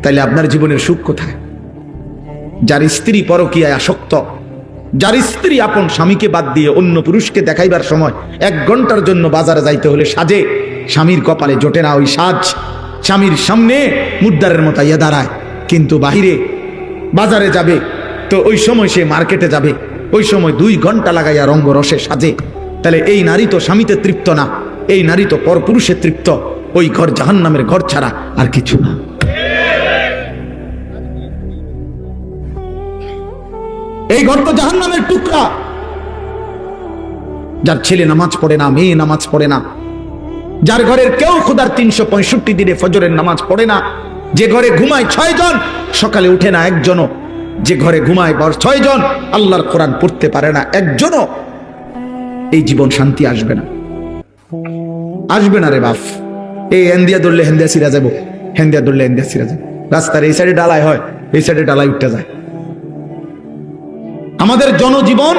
তাইলে আপনার জীবনের সুখ কোথায়? যার স্ত্রী পরকীয়ায় আসক্ত, যার স্ত্রী আপন স্বামীকে বাদ দিয়ে অন্য পুরুষকে দেখাইবার সময় 1 ঘন্টার জন্য বাজারে যাইতে হলে সাজে, স্বামীর কপালে জোটে না ওই সাজ, স্বামীর সামনে মুদ্দারের মতো ইয়ে দাঁড়ায়, কিন্তু বাহিরে বাজারে যাবে তো ওই সময় সে মার্কেটে যাবে, ওই সময় 2 ঘন্টা লাগাইয়া রঙ্গরসে সাজে। তাহলে এই নারী তো স্বামীতে তৃপ্ত না, এই নারী তো পরপুরুষে তৃপ্ত। ওই ঘর জাহান্নামের ঘর ছাড়া আর কিছু না। এই ঘর তো জাহান্নামের টুকরা। যার ছেলে নামাজ পড়ে না, মেয়ে নামাজ পড়ে না, যার ঘরের কেউ খোদার 365 দিনে ফজরের নামাজ পড়ে না, যে ঘরে ঘুমায় 6 জন, সকালে উঠে না একজনও, যে ঘরে ঘুমায় 6 জন, আল্লাহর কোরআন পড়তে পারে না একজনও, এই জীবন শান্তি আসবে না, আসবে না রে বাপ। এই হেন্দিয়া ধরলে হেন্দিয়া সিরা যাবো, হেন্দিয়া ধরলে হেন্দিয়া সিরা যাবো। রাস্তার এই সাইডে ডালাই হয়, এই সাইডে ডালাই উঠতে যায়। আমাদের জনজীবন,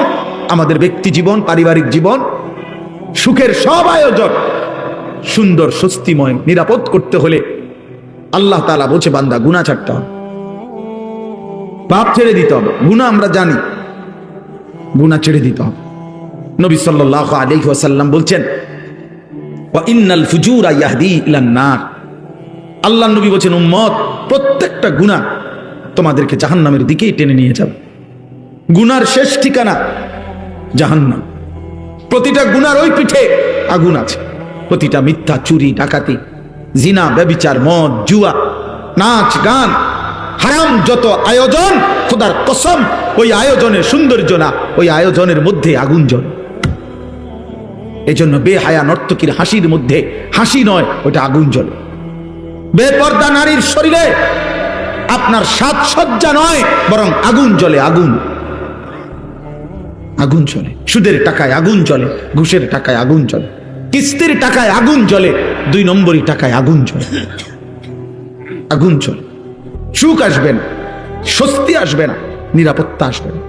আমাদের ব্যক্তি জীবন, পারিবারিক জীবন, সুখের সব আয়োজন সুন্দর, স্বস্তিময়, নিরাপদ করতে হলে আল্লাহ তাআলা বলছে বান্দা গুনাহ ছাড়তে হবে, পাপ ছেড়ে দিতে হবে। গুনাহ আমরা জানি, গুনাহ ছেড়ে দিতে হবে। নবী সাল্লাল্লাহু আলাইহি ওয়াসাল্লাম বলছেন ওয়া ইন্নাল ফুজুরা ইয়াহদি ইলান নার। আল্লাহর নবী বলেন উম্মত, প্রত্যেকটা গুনাহ তোমাদেরকে জাহান্নামের দিকেই টেনে নিয়ে যাবে। গুনার শেষ ঠিকানা জাহান্নাম। প্রতিটা গুনার ওই পিঠে আগুন আছে। প্রতিটা মিথ্যা, চুরি, ডাকাতি, জিনা, ব্যভিচার, মদ, জুয়া, নাচ, গান, হারাম যত আয়োজন, খোদার কসম ওই আয়োজনের সৌন্দর্য না, ওই আয়োজনের মধ্যে আগুন জ্বলে। এজন্য বেহায়া নর্তকীর হাসির মধ্যে হাসি নয়, ওটা আগুন জ্বলে। বেপর্দা নারীর শরীরে আপনার সাজসজ্জা নয়, বরং আগুন জ্বলে, আগুন, আগুন জ্বলে। সুদের টাকায় আগুন জ্বলে, ঘুষের টাকায় আগুন জ্বলে, কিস্তির টাকায় আগুন জ্বলে, 2 নম্বরই টাকায় আগুন জ্বলে, আগুন জ্বলে। সুখ আসবেন, স্বস্তি আসবে না, নিরাপত্তা আসবে না,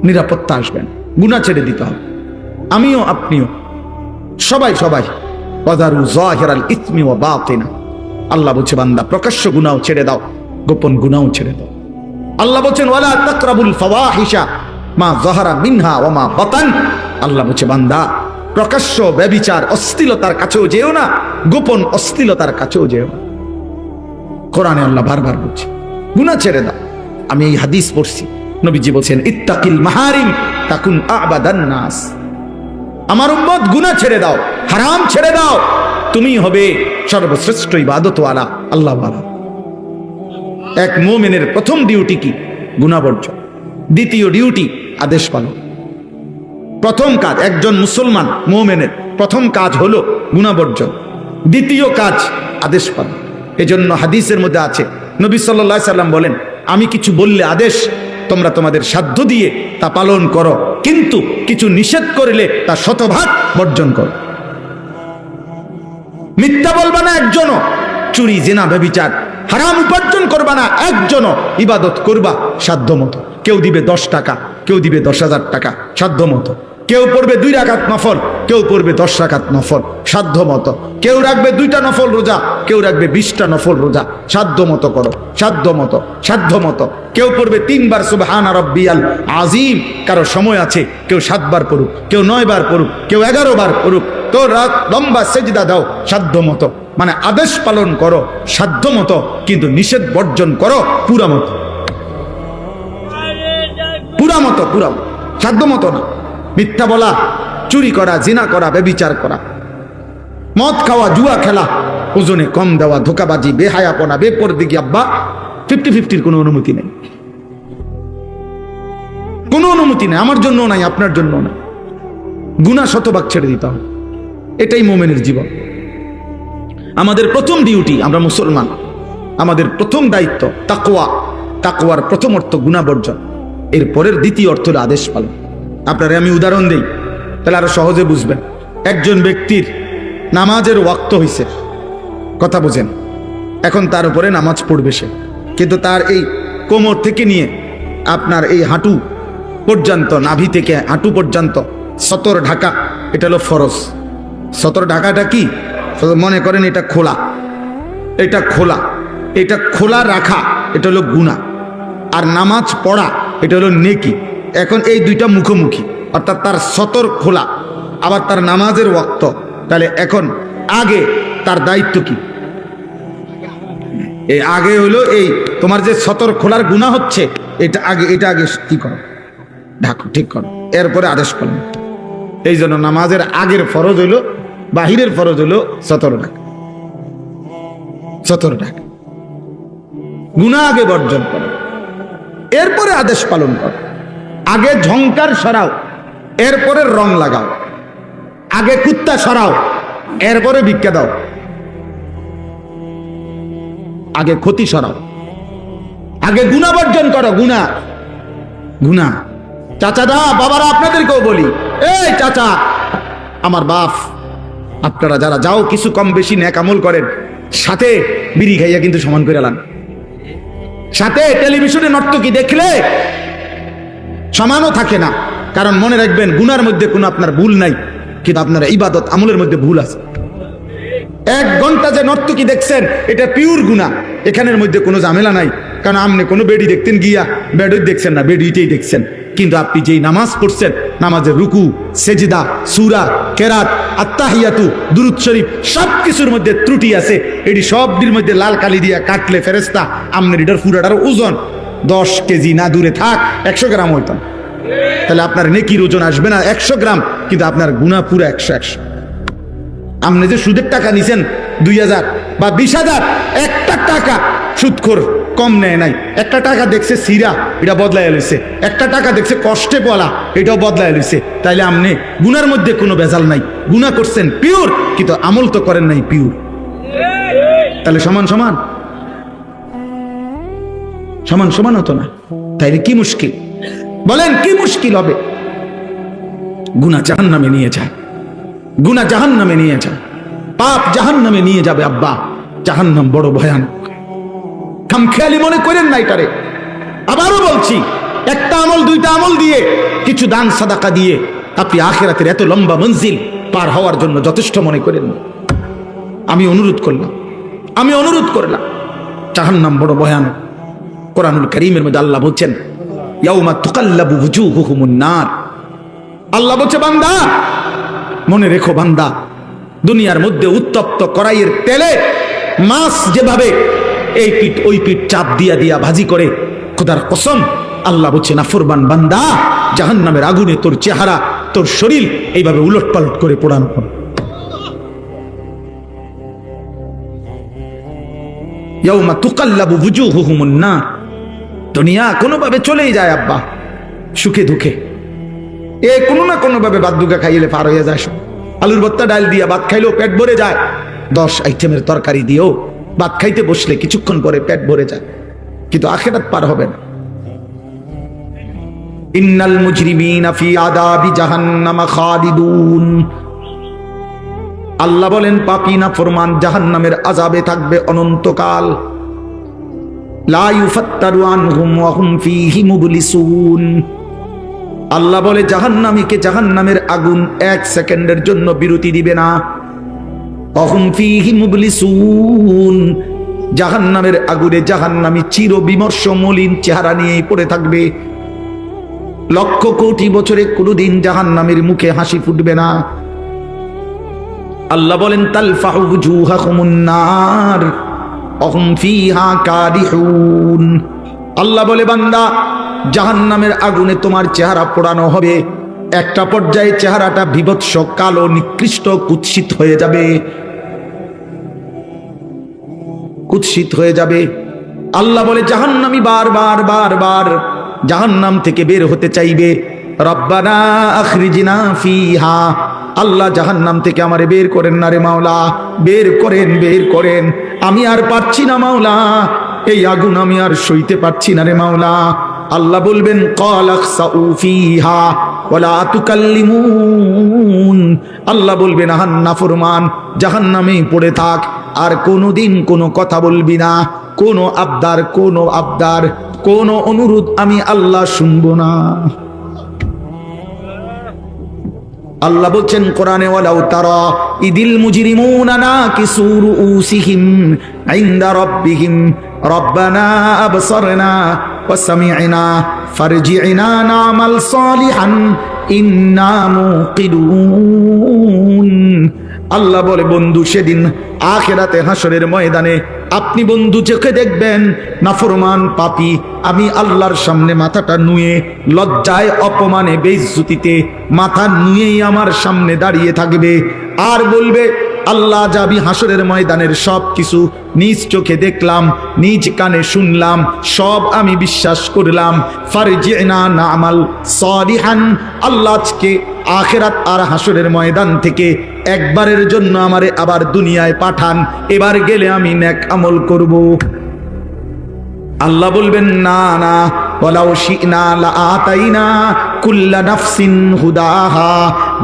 নিরাপত্তা আসবে না। গুনাহ ছেড়ে দিতে হবে, আমিও আপনিও সবাই সবাই। ওয়াদারু যাহিরাল ইসমি ওয়া বাতিনা, আল্লাহ বলছে বান্দা প্রকাশ্য গুনাহ ছেড়ে দাও, গোপন গুনাহ ছেড়ে দাও। আল্লাহ বলছেন ওয়ালা তাকরাবুল ফাওয়াহিশা মা যাহারা মিনহা ওয়া মা বাতান, আল্লাহ বলছে বান্দা প্রকাশ্য ব্যভিচার অশ্লীলতার কাছেও যেও না, গোপন অশ্লীলতার কাছেও যেও না। কোরআনে আল্লাহ বারবার বলছে গুনাহ ছেড়ে দাও। আমি এই হাদিস পড়ছি, নবীজি বলছেন ইত্তাকিল মাহারিম তাকুন আবাদান নাস, আমার উম্মত গুনাহ ছেড়ে দাও, হারাম ছেড়ে দাও, তুমি হবে সর্বশ্রেষ্ঠ ইবাদতওয়ালা, আল্লাহওয়ালা। এক মুমিনের প্রথম ডিউটি কি? গুনাহ বর্জন। দ্বিতীয় ডিউটি আদেশ পালন। প্রথম কাজ একজন মুসলমান মুমিনের প্রথম কাজ হলো গুনাহ বর্জন, দ্বিতীয় কাজ আদেশ পালন। এজন্য হাদিসের মধ্যে আছে নবী সাল্লাল্লাহু আলাইহি সাল্লাম বলেন আমি কিছু বললে আদেশ তোমরা তোমাদের সাধ্য দিয়ে তা পালন করো, কিন্তু কিছু নিষেধ করলে তা শতভাগ বর্জন করো। মিথ্যা বলবা না একজনও, চুরি জিনা ব্যভিচার হারাম উপার্জন করবা না একজনও, ইবাদত করবা সাধ্য মতো। কেউ দিবে 10 টাকা, কেউ দিবে 10,000 টাকা সাধ্য মতো, কেউ পড়বে 2 রাকাত নফল, কেউ পড়বে 10 রাকাত নফল সাধ্য মতো, কেউ রাখবে 2টা নফল রোজা, কেউ রাখবে 20টা নফল রোজা, সাধ্য মতো করো, সাধ্য মতো, সাধ্য মতো। কেউ পড়বে 3 বার সুবহানা রাব্বিয়াল আযীম, কারো সময় আছে কেউ 7 বার পড়ুক, কেউ 9 বার পড়ুক, কেউ 11 বার পড়ুক। তো রাত লম্বা সেজদা দাও সাধ্য মতো, মানে আদেশ পালন করো সাধ্য মতো, কিন্তু নিষেধ বর্জন করো পুরা মতো, পুরা মতো, পুরা সাধ্য মতো না। মিথ্যা বলা, চুরি করা, জিনা করা, ব্যভিচার করা, মদ খাওয়া, জুয়া খেলা, ওজনে কম দেওয়া, ধোকাবাজি, বেহায়াপনা, বেপরদিগি, আব্বা 50-50 কোনো অনুমতি নেই, কোনো অনুমতি নেই, আমার জন্য নাই, আপনার জন্য নাই। গুনাহ শতভাগ ছেড়ে দিতে হবে, এটাই মুমিনের জীবন। আমাদের প্রথম ডিউটি, আমরা মুসলমান, আমাদের প্রথম দায়িত্ব তাকওয়া। তাকওয়ার প্রথম অর্থ গুনাহ বর্জন, এর পরের দ্বিতীয় অর্থ হলো আদেশ পালন। আপনারা আমি উদাহরণ দেই তাহলে আরো সহজে বুঝবেন। একজন ব্যক্তির নামাজের ওয়াক্ত হইছে, কথা বোঝেন, এখন তার উপরে নামাজ পড়বে সে, কিন্তু তার এই কোমর থেকে নিয়ে আপনার এই হাঁটু পর্যন্ত, নাভি থেকে হাঁটু পর্যন্ত সতর ঢাকা, এটা হলো ফরজ। সতর ঢাকাটা কি? মনে করেন এটা খোলা, এটা খোলা, এটা খোলা রাখা, এটা হলো গুনাহ। আর নামাজ পড়া এটা হলো নেকি। এখন এই দুইটা মুখোমুখি, অর্থাৎ তার সতর খোলা আবার তার নামাজের ওয়াক্ত, তাহলে এখন আগে তার দায়িত্ব কি? এই আগে হলো এই তোমার যে সতর খোলার গুনাহ হচ্ছে, এটা আগে, এটা আগে কি করো, ঢাকো, ঠিক করো, এরপরে আদেশ পালন। এই জন্য নামাজের আগের ফরজ হইল, বাহিরের ফরজ হইল সতর ঢাকা, সতর ঢাকা। গুনাহ আগে বর্জন করো, এরপরে আদেশ পালন করো। আগে ঝংকার সরাও, এরপরে রং লাগাও। আগে কুত্তা সরাও, এরপরে ভিক্ষা দাও। আগে ক্ষতি সরাও, আগে গুনাহ বর্জন করো। গুনাহ, গুনাহ। চাচারা, বাবারা, আপনাদেরকেও বলি, এই চাচা, আমার বাপ, আপনারা যারা যাও কিছু কম বেশি নেক আমল করেন, সাথে বিড়ি খাইয়া কিন্তু সমান করে লান। সাথে টেলিভিশনে নর্তকী দেখলে সমানও থাকে না, কারণ মনে রাখবেন গুনার মধ্যে কোনো আপনার ভুল নাই, কিন্তু আপনার ইবাদত আমলের মধ্যে ভুল আছে। 1 ঘন্টা যে নর্তকী দেখছেন এটা পিওর গুনাহ, এখানের মধ্যে কোনো ঝামেলা নাই, কারণ আপনি কোনো বেডি দেখতেন গিয়া বেডই দেখছেন না, বেডিটাই দেখছেন। কিন্তু আপনি যেই নামাজ পড়ছেন, নামাজের রুকু, সেজদা, সূরা, কেরাত, আত্তাহিয়াতু, দুরূদ শরীফ সব কিছুর মধ্যে ত্রুটি আছে। এটি সবটির মধ্যে লাল কালি দিয়া কাটলে ফেরেশতা আমনের এটার পুরাটার ওজন 10 কেজি না, দূরে থাক 100 গ্রাম হইতাম, তাহলে আপনার নেকির ওজন আসবে না 100 গ্রাম, কিন্তু আপনার গুনাহ পুরো 100। আপনি যে সুদের টাকা নিছেন 2000 বা 20,000, একটা টাকা সুদখোর কম নেয় নাই। একটা টাকা দেখছে সিরা, এটা বদলায় লইছে। একটা টাকা দেখছে কষ্টে বলা, এটাও বদলায় লইছে। তাইলে আপনি গুনার মধ্যে কোনো ভেজাল নাই, গুনাহ করছেন পিওর, কিন্তু আমল তো করেন নাই পিওর। তাহলে সমান সমান, সমান সমান হতো না। তাইলে কি মুশকিল বলেন, কি মুশকিল হবে? গুনাহ জাহান্নামে নিয়ে যায়, গুনাহ জাহান্নামে নিয়ে যায়, পাপ জাহান্নামে নিয়ে যাবে। আব্বা, জাহান্নাম বড় ভয়ানক, খামখেয়ালি মনে করেন না এটারে। আবারও বলছি, একটা আমল দুইটা আমল দিয়ে, কিছু দান সাদাকা দিয়ে আপনি আখিরাতের এত লম্বা মঞ্জিল পার হওয়ার জন্য যথেষ্ট মনে করেন। আমি অনুরোধ করলাম, জাহান্নাম বড় ভয়ানক। কোরআনুল কারীমের মধ্যে আল্লাহ বলছেন, ইয়াউমা তুকাল্লাবু ওয়ুজুহুমুন নার। আল্লাহ বলছে, বান্দা মনে রেখো, বান্দা দুনিয়ার মধ্যে উত্তপ্ত কড়াইয়ের তেলে মাছ যেভাবে এই পিঠ ওই পিঠ চাপ দিয়া দিয়া ভাজি করে, খোদার কসম আল্লাহ বলছে, নাফরমান বান্দা জাহান্নামের আগুনে তোর চেহারা, তোর শরীর এইভাবে উলট পালট করে পোড়ানো হবে। ইয়াউমা তুকাল্লাবু ওয়ুজুহুমুন নার। দুনিয়া কোনোভাবে চলেই যায় আব্বা, সুখে দুঃখে কোনো না কোনো ভাবে ভাত দুগা খাইলে পার হয়ে যায়। আলুর ভর্তা ডাল দিয়া ভাত খাইলেও পেট ভরে যায়, 10 আইটেমের তরকারি দিয়েও ভাত খাইতে বসলে কিছুক্ষণ পরে পেট ভরে যায়, কিন্তু আখিরাত পার হবে না। ইন্নাল মুজরিমিনা ফি আযাবি জাহান্নাম খালিদুন। আল্লাহ বলেন, পাপী নাফরমান জাহান্নামের আযাবে থাকবে অনন্তকাল। লা ইউফাত্তারু আনহুম ওয়া হুম ফীহি মুবলিসুন। আল্লাহ বলে, জাহান্নামীকে জাহান্নামের আগুন 1 সেকেন্ডের জন্য বিরতি দিবে না। অহুম ফীহি মুবলিসুন। জাহান্নামের আগুনে জাহান্নামী চির বিমর্ষ মলিন চেহারা নিয়েই পড়ে থাকবে। লক্ষ কোটি বছরে কোনোদিন জাহান্নামের মুখে হাসি ফুটবে না। আল্লাহ বলেন, তালফাহু ওয়ুজুহাহুমুন নার অহুম ফীহা কাদিহুন। আল্লাহ বলে, বান্দা জাহান্নামের আগুনে তোমার চেহারা পোড়ানো হবে। একটা পর্যায়ে চেহারাটা বিভৎস কালো নিকৃষ্ট কুৎসিত হয়ে যাবে। আল্লাহ বলে, জাহান্নামী বারবার জাহান্নাম থেকে বের হতে চাইবে। রব্বানা আখরিজনা ফিহা। আল্লাহ, জাহান্নাম থেকে আমারে বের করেন না রে মাওলা, বের করেন। আমি আর পারছি না মাওলা, এই আগুন আমি আর সইতে পারছি না রে মাওলা। আল্লাহ বলবেন, ক্বালা খসাউ ফিহা ওয়ালা তুকাল্লিমুন। আল্লাহ বলবেন, আহান নাফরমান জাহান্নামেই পড়ে থাক, আর কোনোদিন কোনো কথা বলবি না, কোনো আবদার কোনো অনুরোধ আমি আল্লাহ শুনবো না। আল্লাহ বলছেন কোরআনে, ওয়ালাউ তারা ইদিল মুজরিমুনা নাকিসু রুউসিহিম ইনদা রাব্বিহিম রব্বানা আবসারনা ওয়া সামি'না ফারজি'না না'মাল সালিহান ইন্না মুকিনুন। আল্লাহ বলে, বন্ধু সেদিন আখিরাতে হাসরের ময়দানে আপনি বন্ধু চোখে দেখবেন নাফরমান পাপী আমি আল্লাহর সামনে মাথাটা নুয়ে লজ্জায় অপমানে বেইজ্জতিতে মাথা নুয়েই আমার সামনে দাঁড়িয়ে থাকবে, আর বলবে, আল্লাহ যাবি হাসরের ময়দানের সব কিছু নিজ চোখে দেখলাম, নিজ কানে শুনলাম, সব আমি বিশ্বাস করলাম। ফারজি'না না'মাল সালিহান। আল্লাহ আজকে আখিরাত আর হাসরের ময়দান থেকে একবারের জন্য আমারে আবার দুনিয়ায় পাঠান, এবার গেলে আমি নেক আমল করব। আল্লাহ বলবেন, না না, ওয়ালাউ শি'না লাআতাইনা কুল্লা নাফসিন হুদাহা।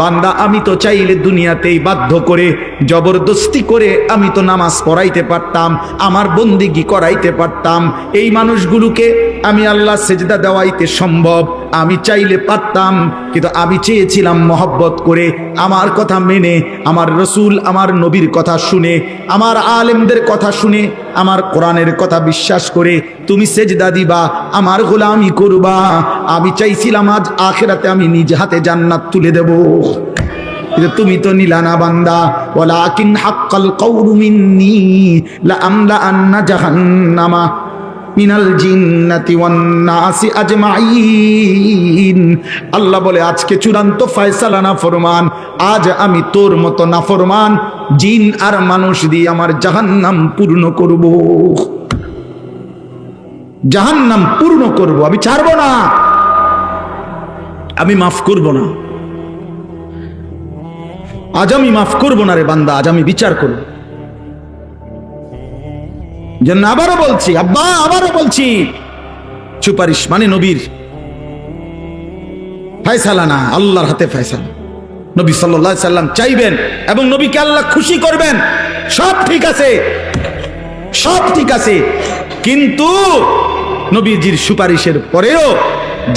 বান্দা আমি তো চাইলে দুনিয়াতেই বাধ্য করে জবরদস্তি করে আমি তো নামাজ পড়াইতে পারতাম, আমার বন্দেগী করাইতে পারতাম, এই মানুষগুলোকে আমি আল্লাহ সেজদা দেওয়াইতে সম্ভব, আমি চাইলে পারতাম, কিন্তু আমি চেয়েছিলাম মহব্বত করে আমার কথা মেনে, আমার রসুল আমার নবীর কথা শুনে, আমার আলেমদের কথা শুনে, আমার কোরআনের কথা বিশ্বাস করে তুমি সেজদা দিবা, আমার গোলামি করবা। আমি চাইছিলাম আজ আখিরাতে আমি নিজ হাতে জান্নাত তুলে দেব, কিন্তু তুমি তো নিলা না বান্দা। ওয়ালাকিন হাক্কাল কাউলু মিন্নী লাআমলা আন্না জাহান্নামা মিনাল জিন্নাতি ওয়ান নাসি আজমাইন। আল্লাহ বলে, আজকে চূড়ান্ত ফয়সালা নাফরমান, আজ আমি তোর মতো নাফরমান জিন আর মানুষ দিয়ে আমার জাহান্নাম পূর্ণ করব, জাহান্নাম পূর্ণ করব, আমি ছাড়বো না, আমি মাফ করব না। আজ আমি মাফ করব না রে বান্দা, আজ আমি বিচার করব। জন্য আবারও বলছি আব্বা, আবারও বলছি, সুপারিশ মানে নবীর ফয়সালা না, আল্লাহর হাতে ফয়সালা। নবী সাল্লাল্লাহু আলাইহি সাল্লাম চাইবেন এবং নবীকে আল্লাহ খুশি করবেন, সব ঠিক আছে, সব ঠিক আছে, কিন্তু নবীজির সুপারিশের পরেও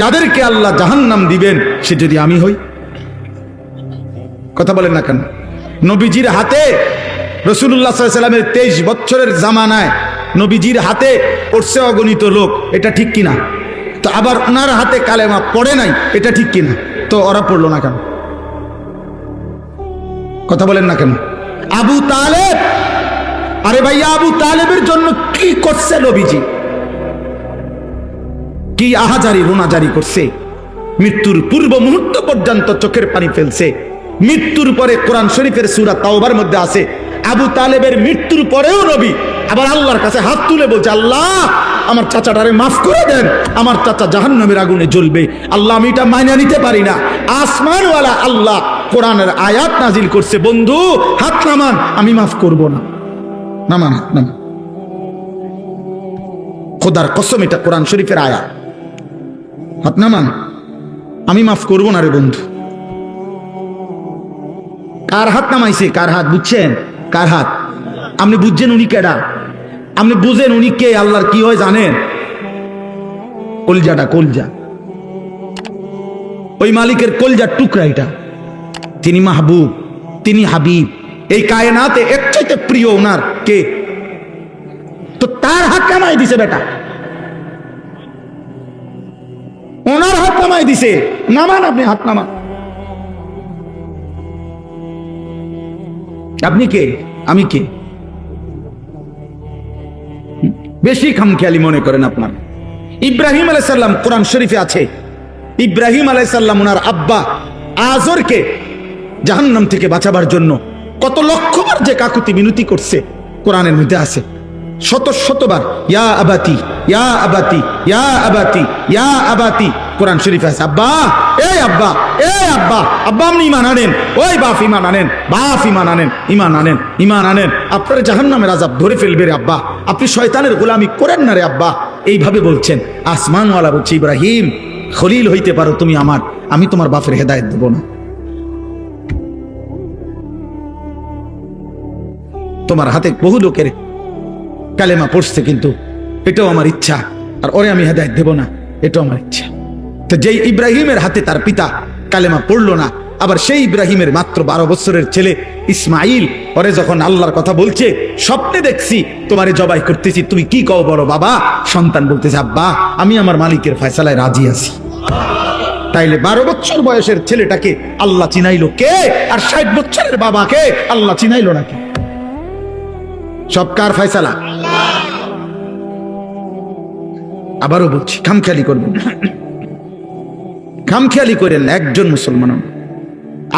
যাদেরকে আল্লাহ জাহান্নাম দিবেন সে যদি আমি হই? কথা বলেন না কেন? নবীজির হাতে, রাসূলুল্লাহ সাল্লাল্লাহু আলাইহি ওয়াসাল্লামের 23 বছরের জামানায় নবীজির হাতে পড়ছে অগণিত লোক, এটা ঠিক কিনা? তো আবার ওনার হাতে কালেমা পড়ে নাই, এটা ঠিক কিনা? তো ওরা পড়লো না কেন? কথা বলেন না কেন? আবু তালেব, আরে ভাইয়া আবু তালেবের জন্য কি করছে নবীজি? কি আহাজারি রোনাজারি করছে, মৃত্যুর পূর্ব মুহূর্ত পর্যন্ত চোখের পানি ফেলছে। মৃত্যুর পরে কোরআন শরীফের সূরা তাওবার মধ্যে আছে, আবু তালেবের মৃত্যুর পরেও নবী আবার আল্লাহর কাছে হাত তুলে বলছে, আল্লাহ আমার চাচাটারে মাফ করে দেন, আমার চাচা জাহান্নামের আগুনে জ্বলবে। আল্লাহ আমি এটা মাইনা নিতে পারি না। আসমানওয়ালা আল্লাহ কোরআনের আয়াত নাজিল করছে, বন্ধু হাত নামান, আমি মাফ করব না। নামান, হাত নামান, খোদার কসম এটা কোরআন শরীফের আয়াত। হাত নামান, আমি মাফ করব না রে বন্ধু। কার হাত নামাইছে? কার হাত বুঝছেন? কার হাত? আপনি বুঝছেন উনি কেডা? আপনি বুঝেন উনি কে? আল্লাহর কি হয় জানেন? কলজাটা, কলজা, ওই মালিকের কলজার টুকরা এটা। তিনি মাহবুব, তিনি হাবিব, এই কায়নাতে এর চাইতে প্রিয় ওনার কে? তো তার হাত নামাই দিছে বেটা, ওনার হাত নামাই দিছে। নামান, আপনি হাত নামান। আপনি কে? আমি কে? বেশি খামখেয়ালি মনে করেন আপনার। ইব্রাহিম আলাইহিস সালাম কোরআন শরীফে আছে, ইব্রাহিম আলাইহিস সালাম ওনার আব্বা আজরকে জাহান্নাম থেকে বাঁচাবার জন্য কত লক্ষবার যে কাকুতি মিনতি করছে কোরআনের মধ্যে আছে। শত শতবার ইয়া আবাতি, ইয়া আবাতি, ইয়া আবাতি, ইয়া আবাতি কোরআন শরীফে আছে। আব্বা, এই আব্বা, এই আব্বা, আব্বা আপনি ইমান আনেন, ওই বাপ ইমান আনেন, বাপ ইমান আনেন, ইমান আনেন, ইমান আনেন। আপনার জাহান্নামের আযাব ধরে ফেলবে রে আব্বা, আপনি শয়তানের গোলামি করেন না রে আব্বা। এইভাবে বলছেন। আসমানওয়ালা বলছে, ইব্রাহিম খলিল হইতে পারো তুমি আমার, আমি তোমার বাপের হেদায়েত দেব না। তোমার হাতে বহু লোকের কালেমা পড়ছে, কিন্তু এটাও আমার ইচ্ছা, আর ওরে আমি হেদায়েত দেব না, এটাও আমার ইচ্ছা। তো যেই ইব্রাহিমের হাতে তার পিতা কালেমা পড়লো না, আবার সেই ইব্রাহিমের মাত্র 12 বছরের ছেলে ইসমাইল ওরে যখন আল্লাহর কথা বলছে, স্বপ্নে দেখছি তোমারে জবাই করতেছি, তুমি কি কও বড় বাবা? সন্তান বলতেছে, আব্বা আমি আমার মালিকের ফয়সালায় রাজি আছি। তাইলে 12 বছর বয়সের ছেলেটাকে আল্লাহ চিনাইলো কে? আর 60 বছরের বাবাকে আল্লাহ চিনাইলো নাকি? সব কার ফয়সালা? আবারও বলছি, খামখেয়ালি করবেন, খামখেয়ালি করেন। একজন মুসলমান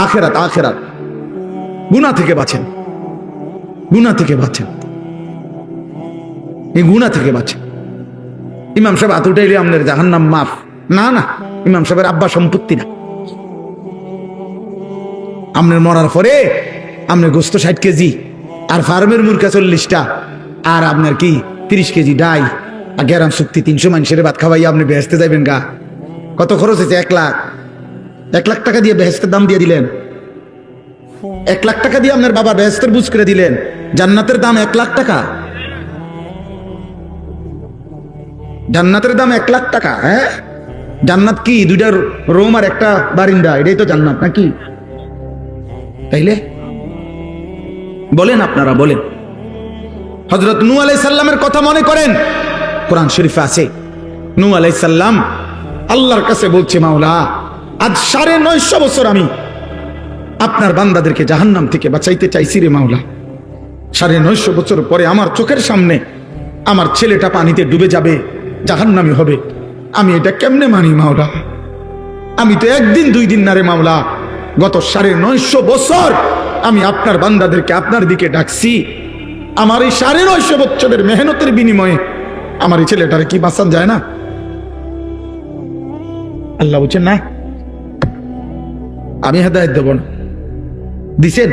আখেরাত, আখেরাত গুনাহ থেকে বাঁচেন, গুনাহ থেকে বাঁচেন, এই গুনাহ থেকে বাঁচেন। ইমাম সাহেব হাত উঠাইলে আপনার জাহান্নাম মাফ? না না, ইমাম সাহেবের আব্বা সম্পত্তি না। আপনার মরার পরে আপনার গোস্ত 60 কেজি, আর ফার্মের মুরগা 40টা, আর আপনার কি 30 কেজি ডাই, আর গ্যারাম চুক্তি 300 মানুষের ভাত খাওয়াই আপনি বেহেশতে যাবেন গা। কত খরচ হয়েছে? 1 লাখ। 1 লাখ টাকা দিয়ে বেহেশতের দাম দিয়ে দিলেন। 1 লাখ টাকা দিয়ে আপনার বাবা বেহেশতের বুঝ করে দিলেন। জান্নাতের দাম 1 লাখ টাকা, জান্নাতের দাম 1 লাখ টাকা। হ্যাঁ, জান্নাত কি 2টা রুম আর একটা বারিন্দা, এটাই তো জান্নাত নাকি? তাইলে বলেন, আপনারা বলেন। হযরত নূহ আলাইহিস সালামের কথা মনে করেন, কোরআন শরীফে আছে। নূহ আলাইহিস সালাম আল্লাহর কাছে বলছে, মাওলা আজ 950 বছর আমি আপনার বান্দাদেরকে জাহান্নাম থেকে বাঁচাইতে চাইছি রে মাওলা। 950 বছর পরে আমার চোখের সামনে আমার ছেলেটা পানিতে ডুবে যাবে, জাহান্নামী হবে। আমি এটা কেমনে মানি মাওলা? আমি তো একদিন 2 দিন না রে মাওলা, গত 950 বছর আমি আপনার বান্দাদেরকে আপনার দিকে ডাকছি। আমার এই 950 বছরের মেহনতের বিনিময়ে আমার এই ছেলেটারে কি বাঁচান যায় না? আল্লাহ বলছেন, না আমি হেদায়েত দেব না। দিছেন?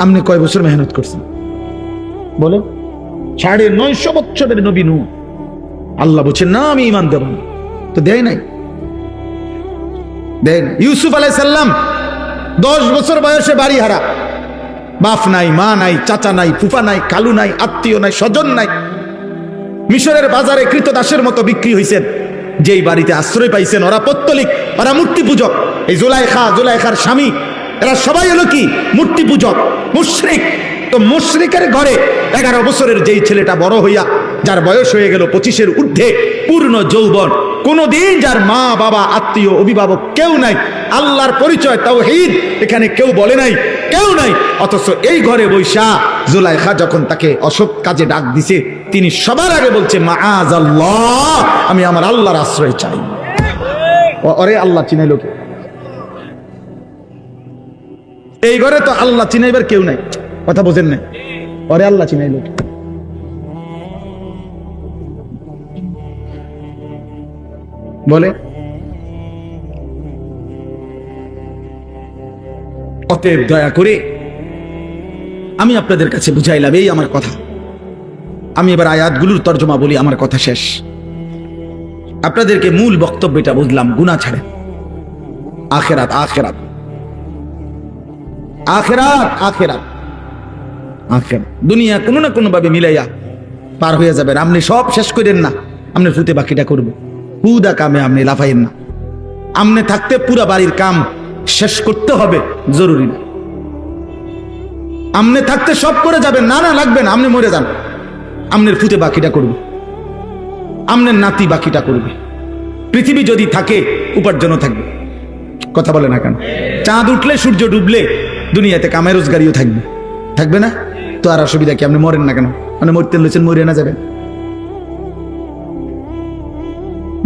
আপনি কয় বছর মেহনত করছেন বলে? 950 বছরের নবী নূহ। আল্লাহ বলছেন, না আমি ঈমান দেব না। তো দেয় নাই, দেন। ইউসুফ আলাইহিস সালাম 10 বছর বয়সে বাড়ি হারা, বাপ নাই, মা নাই, চাচা নাই, ফুফা নাই, খালু নাই, আত্মীয় নাই, স্বজন নাই, মিশরের বাজারে কৃতদাসের মতো বিক্রি হয়েছেন। যেই বাড়িতে আশ্রয় পাইছেন ওরা পত্তলিক, ওরা মূর্তি পূজক। এই জুলাইখার স্বামী এরা সবাই হলো কি মূর্তি পূজক, মুশরিক। তো মুশরিকের ঘরে 11 বছরের যেই ছেলেটা বড় হইয়া, যার বয়স হয়ে গেল 25-এর ঊর্ধ্বে, পূর্ণ যৌবন, কোনদিন যার মা বাবা আত্মীয় অভিভাবক কেউ নাই, আল্লাহর পরিচয় তাওহীদ এখানে কেউ বলে নাই, কেউ নাই, অথচ এই ঘরে বৈশা জুলাইখা যখন তাকে অসৎ কাজে ডাক দিছে, তিনি সবার আগে বলছে মাআযাল্লাহ, আমি আমার আল্লাহর আশ্রয় চাই। ওরে আল্লাহ চিনাইলো কে? এই ঘরে তো আল্লাহ চিনাইবার কেউ নাই, কথা বোঝেন না? ওরে আল্লাহ চিনাইলো কে? বলে। অতএব দয়া করে আমি আপনাদের কাছে বুঝাইলাম, এই আমার কথা। আমি এবার আয়াতগুলোর তর্জমা বলি, আমার কথা শেষ। আপনাদেরকে মূল বক্তব্যটা বুঝলাম, গুনাহ ছাড়েন। আখিরাত আখিরাত আখিরাত আখিরাত আখিরাত দুনিয়া কোনো না কোনো ভাবে মিলাইয়া পার হয়ে যাবেন। আপনি সব শেষ করেন না, আপনি ফুতে বাকিটা করব। হুদা কামে আপনি লাফাইন না। আপনি থাকতে পুরা বাড়ির কাম শেষ করতে হবে জরুরি না। আপনি থাকতে সব করে যাবেন, না না লাগবে না, আপনি মরে যান, আপনার ফুতে বাকিটা করবে, আপনার নাতি বাকিটা করবে। পৃথিবী যদি থাকে উপার্জনও থাকবে, কথা বলে না কেন? চাঁদ উঠলে সূর্য ডুবলে দুনিয়াতে কামাই রোজগারিও থাকবে, থাকবে না? তো আর অসুবিধা কি? আপনি মরেন না কেন? মানে মরতে লইছেন, মরে না যাবেন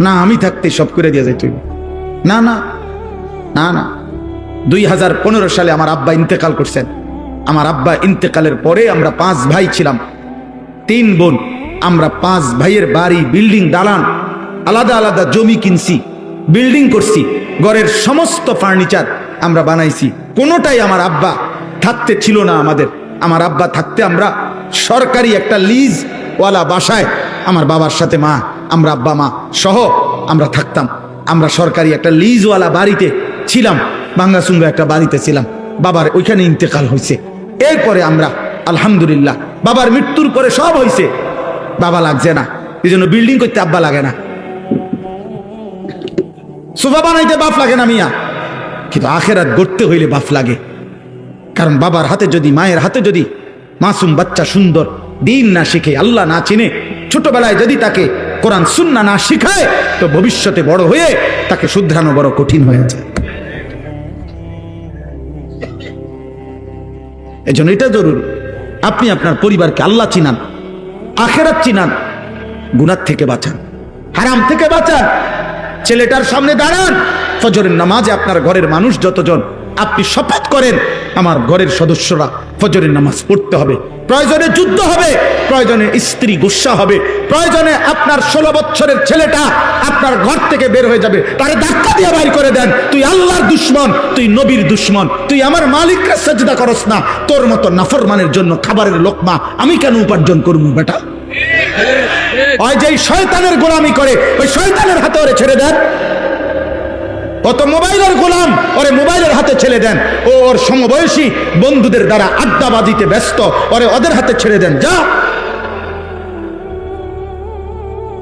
না? আমি থাকতে সব করে দিয়ে যাই তুই, না না না না। 2015 সালে আমার আব্বা ইন্তেকাল করছেন। আমার আব্বা ইন্তেকালের পরে আমরা 5 ভাই ছিলাম, 3 বোন। আমরা 5 ভাইয়ের বাড়ি, বিল্ডিং, দালান, আলাদা আলাদা জমি কিনছি, বিল্ডিং করছি, ঘরের সমস্ত ফার্নিচার আমরা বানাইছি। কোনোটাই আমার আব্বা থাকতে ছিল না আমাদের। আমার আব্বা থাকতে আমরা সরকারি একটা লিজ ওয়ালা বাসায়, আমার বাবার সাথে মা, আমরা আব্বা মা সহ আমরা থাকতাম। আমরা সরকারি একটা লিজওয়ালা বাড়িতে ছিলাম, ভাঙ্গাচুঙ্গা একটা বাড়িতে ছিলাম। বাবার ওইখানে ইন্তেকাল হয়েছে। এরপরে আমরা আলহামদুলিল্লাহ, বাবার মৃত্যুর পরে সব হয়েছে, বাবা লাগছে না, এই জন্য বিল্ডিং করতে আব্বা লাগে না, সোফা বানাইতে বাপ লাগে না মিয়া। কিন্তু আখেরাত গড়তে হইলে বাপ লাগে। কারণ বাবার হাতে যদি, মায়ের হাতে যদি মাসুম বাচ্চা সুন্দর দিন না শিখে, আল্লাহ না চিনে, ছোটবেলায় যদি তাকে কোরআন সুন্নাহ না শিখায়, তো ভবিষ্যতে বড় হয়ে তাকে শুধরানো বড় কঠিন হয়ে যায়। এজন্য এটা জরুরি, আপনি আপনার পরিবারকে আল্লাহ চিনান, আখেরাত চিনান, গুনাহ থেকে বাঁচান, হারাম থেকে বাঁচান। ছেলেটার সামনে দাঁড়ান, ফজরের নামাজে আপনার ঘরের মানুষ যতজন, আপনি শপথ করেন আমার ঘরের সদস্যরা ফজরের নামাজ পড়তে হবে। প্রয়োজনে যুদ্ধ হবে, প্রয়োজনে স্ত্রী গুসা হবে, প্রয়োজনে আপনার 16 বছরের ছেলেটা আপনার ঘর থেকে বের হয়ে যাবে, তারে ধাক্কা দিয়ে বাইর করে দেন। তুই আল্লাহর দুশ্মন, তুই নবীর দুশ্মন, তুই আমার মালিককে সাজদা করস না, তোর মতো নাফরমানের জন্য খাবারের লোকমা আমি কেন উপার্জন করবো বেটা? ওই যে শয়তানের গোলামি করে, ওই শয়তানের হাতে ওরে ছেড়ে দেন। অত মোবাইলের গোলাম, ওরে মোবাইলের হাতে ছেড়ে দেন। ও ওর সমবয়সী বন্ধুদের দ্বারা আড্ডাবাজিতে ব্যস্ত, ওরে ওদের হাতে ছেড়ে দেন। যা,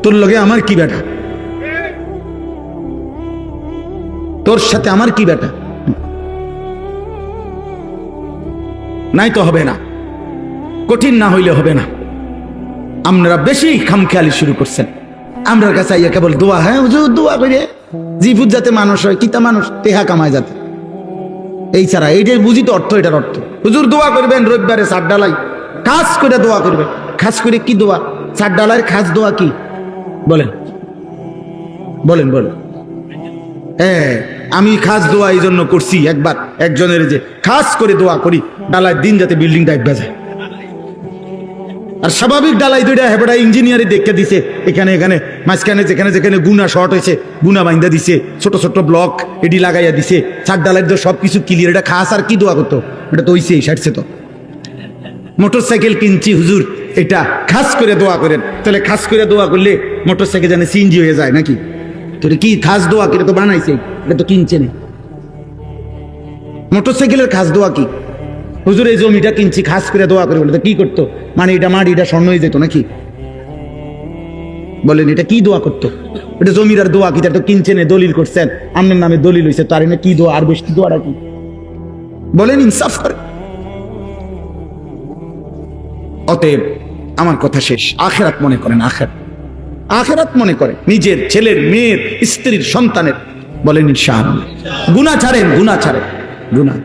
তোর লগে আমার কি বেটা? তোর সাথে আমার কি বেটা? নাই তো হবে না, কঠিন না হইলে হবে না। আপনারা বেশি খামখেয়ালি শুরু করছেন। আমরা কাছে আইয়া কেবল দোয়া, হ্যাঁ হুজুর দোয়া করে জিভুত যাতে মানুষ হয়, কিতা মানুষ টেহা কামায় যাতে, এই ছাড়া এইটাই বুঝি তো অর্থ। এটার অর্থ হুজুর দোয়া করবেন রবিবারে সাত ডালাই, খাস করে দোয়া করবেন। খাস করে কি দোয়া? সাত ডালার খাস দোয়া কি বলেন? বলেন বলেন। হ্যাঁ, আমি খাস দোয়া এই জন্য করছি, একবার একজনের যে খাস করে দোয়া করি ডালায় দিন যাতে বিল্ডিংটা এক বাজে। আর স্বাভাবিক ডালাই দুইটা হেবড়া ইঞ্জিনিয়ারি দেখে দিছে, এখানে এখানে মাঝখানে যেখানে যেখানে গুনা শর্ট হয়েছে গুনা বাইন্দা দিছে, ছোট ছোট ব্লক এডি লাগাইয়া দিছে। চার ডালাইয়ের তো সবকিছু ক্লিয়ার। এটা খাস আর কি দোয়া করতো? এটা তো হইছে সাইডছে। তো মোটরসাইকেল কিনছি হুজুর, এটা খাস করে দোয়া করেন। তাহলে খাস করে দোয়া করলে মোটরসাইকেল জানে সিএনজি হয়ে যায় নাকি? তো কি খাস দোয়া? এটা তো বানাইছে, এটা তো কিনছে না। মোটরসাইকেলের খাস দোয়া কি? হুজুর এই জমিটা কিনছি খাস করে দোয়া করে বলে, তো কি করতো? মানে এটা মাটি, এটা স্বর্ণ হয়ে যেত নাকি? বলেন এটা কি দোয়া করতো? এটা জমিদার দোয়া, কি তো কিনছেন দলিল করছেন, আপনার নামে দলিল হয়েছে, তার এনে কি দোয়া? আর বেশি দোয়াটা কি? বলেন, ইনসাফ করে। অতএব আমার কথা শেষ, আখেরাত মনে করেন, আখেরাত মনে করে, নিজের ছেলের, মেয়ের, স্ত্রীর, সন্তানের। বলেন ইনশাআল্লাহ। গুনাহ ছাড়েন, গুনাহ ছাড়েন, গুনাহ।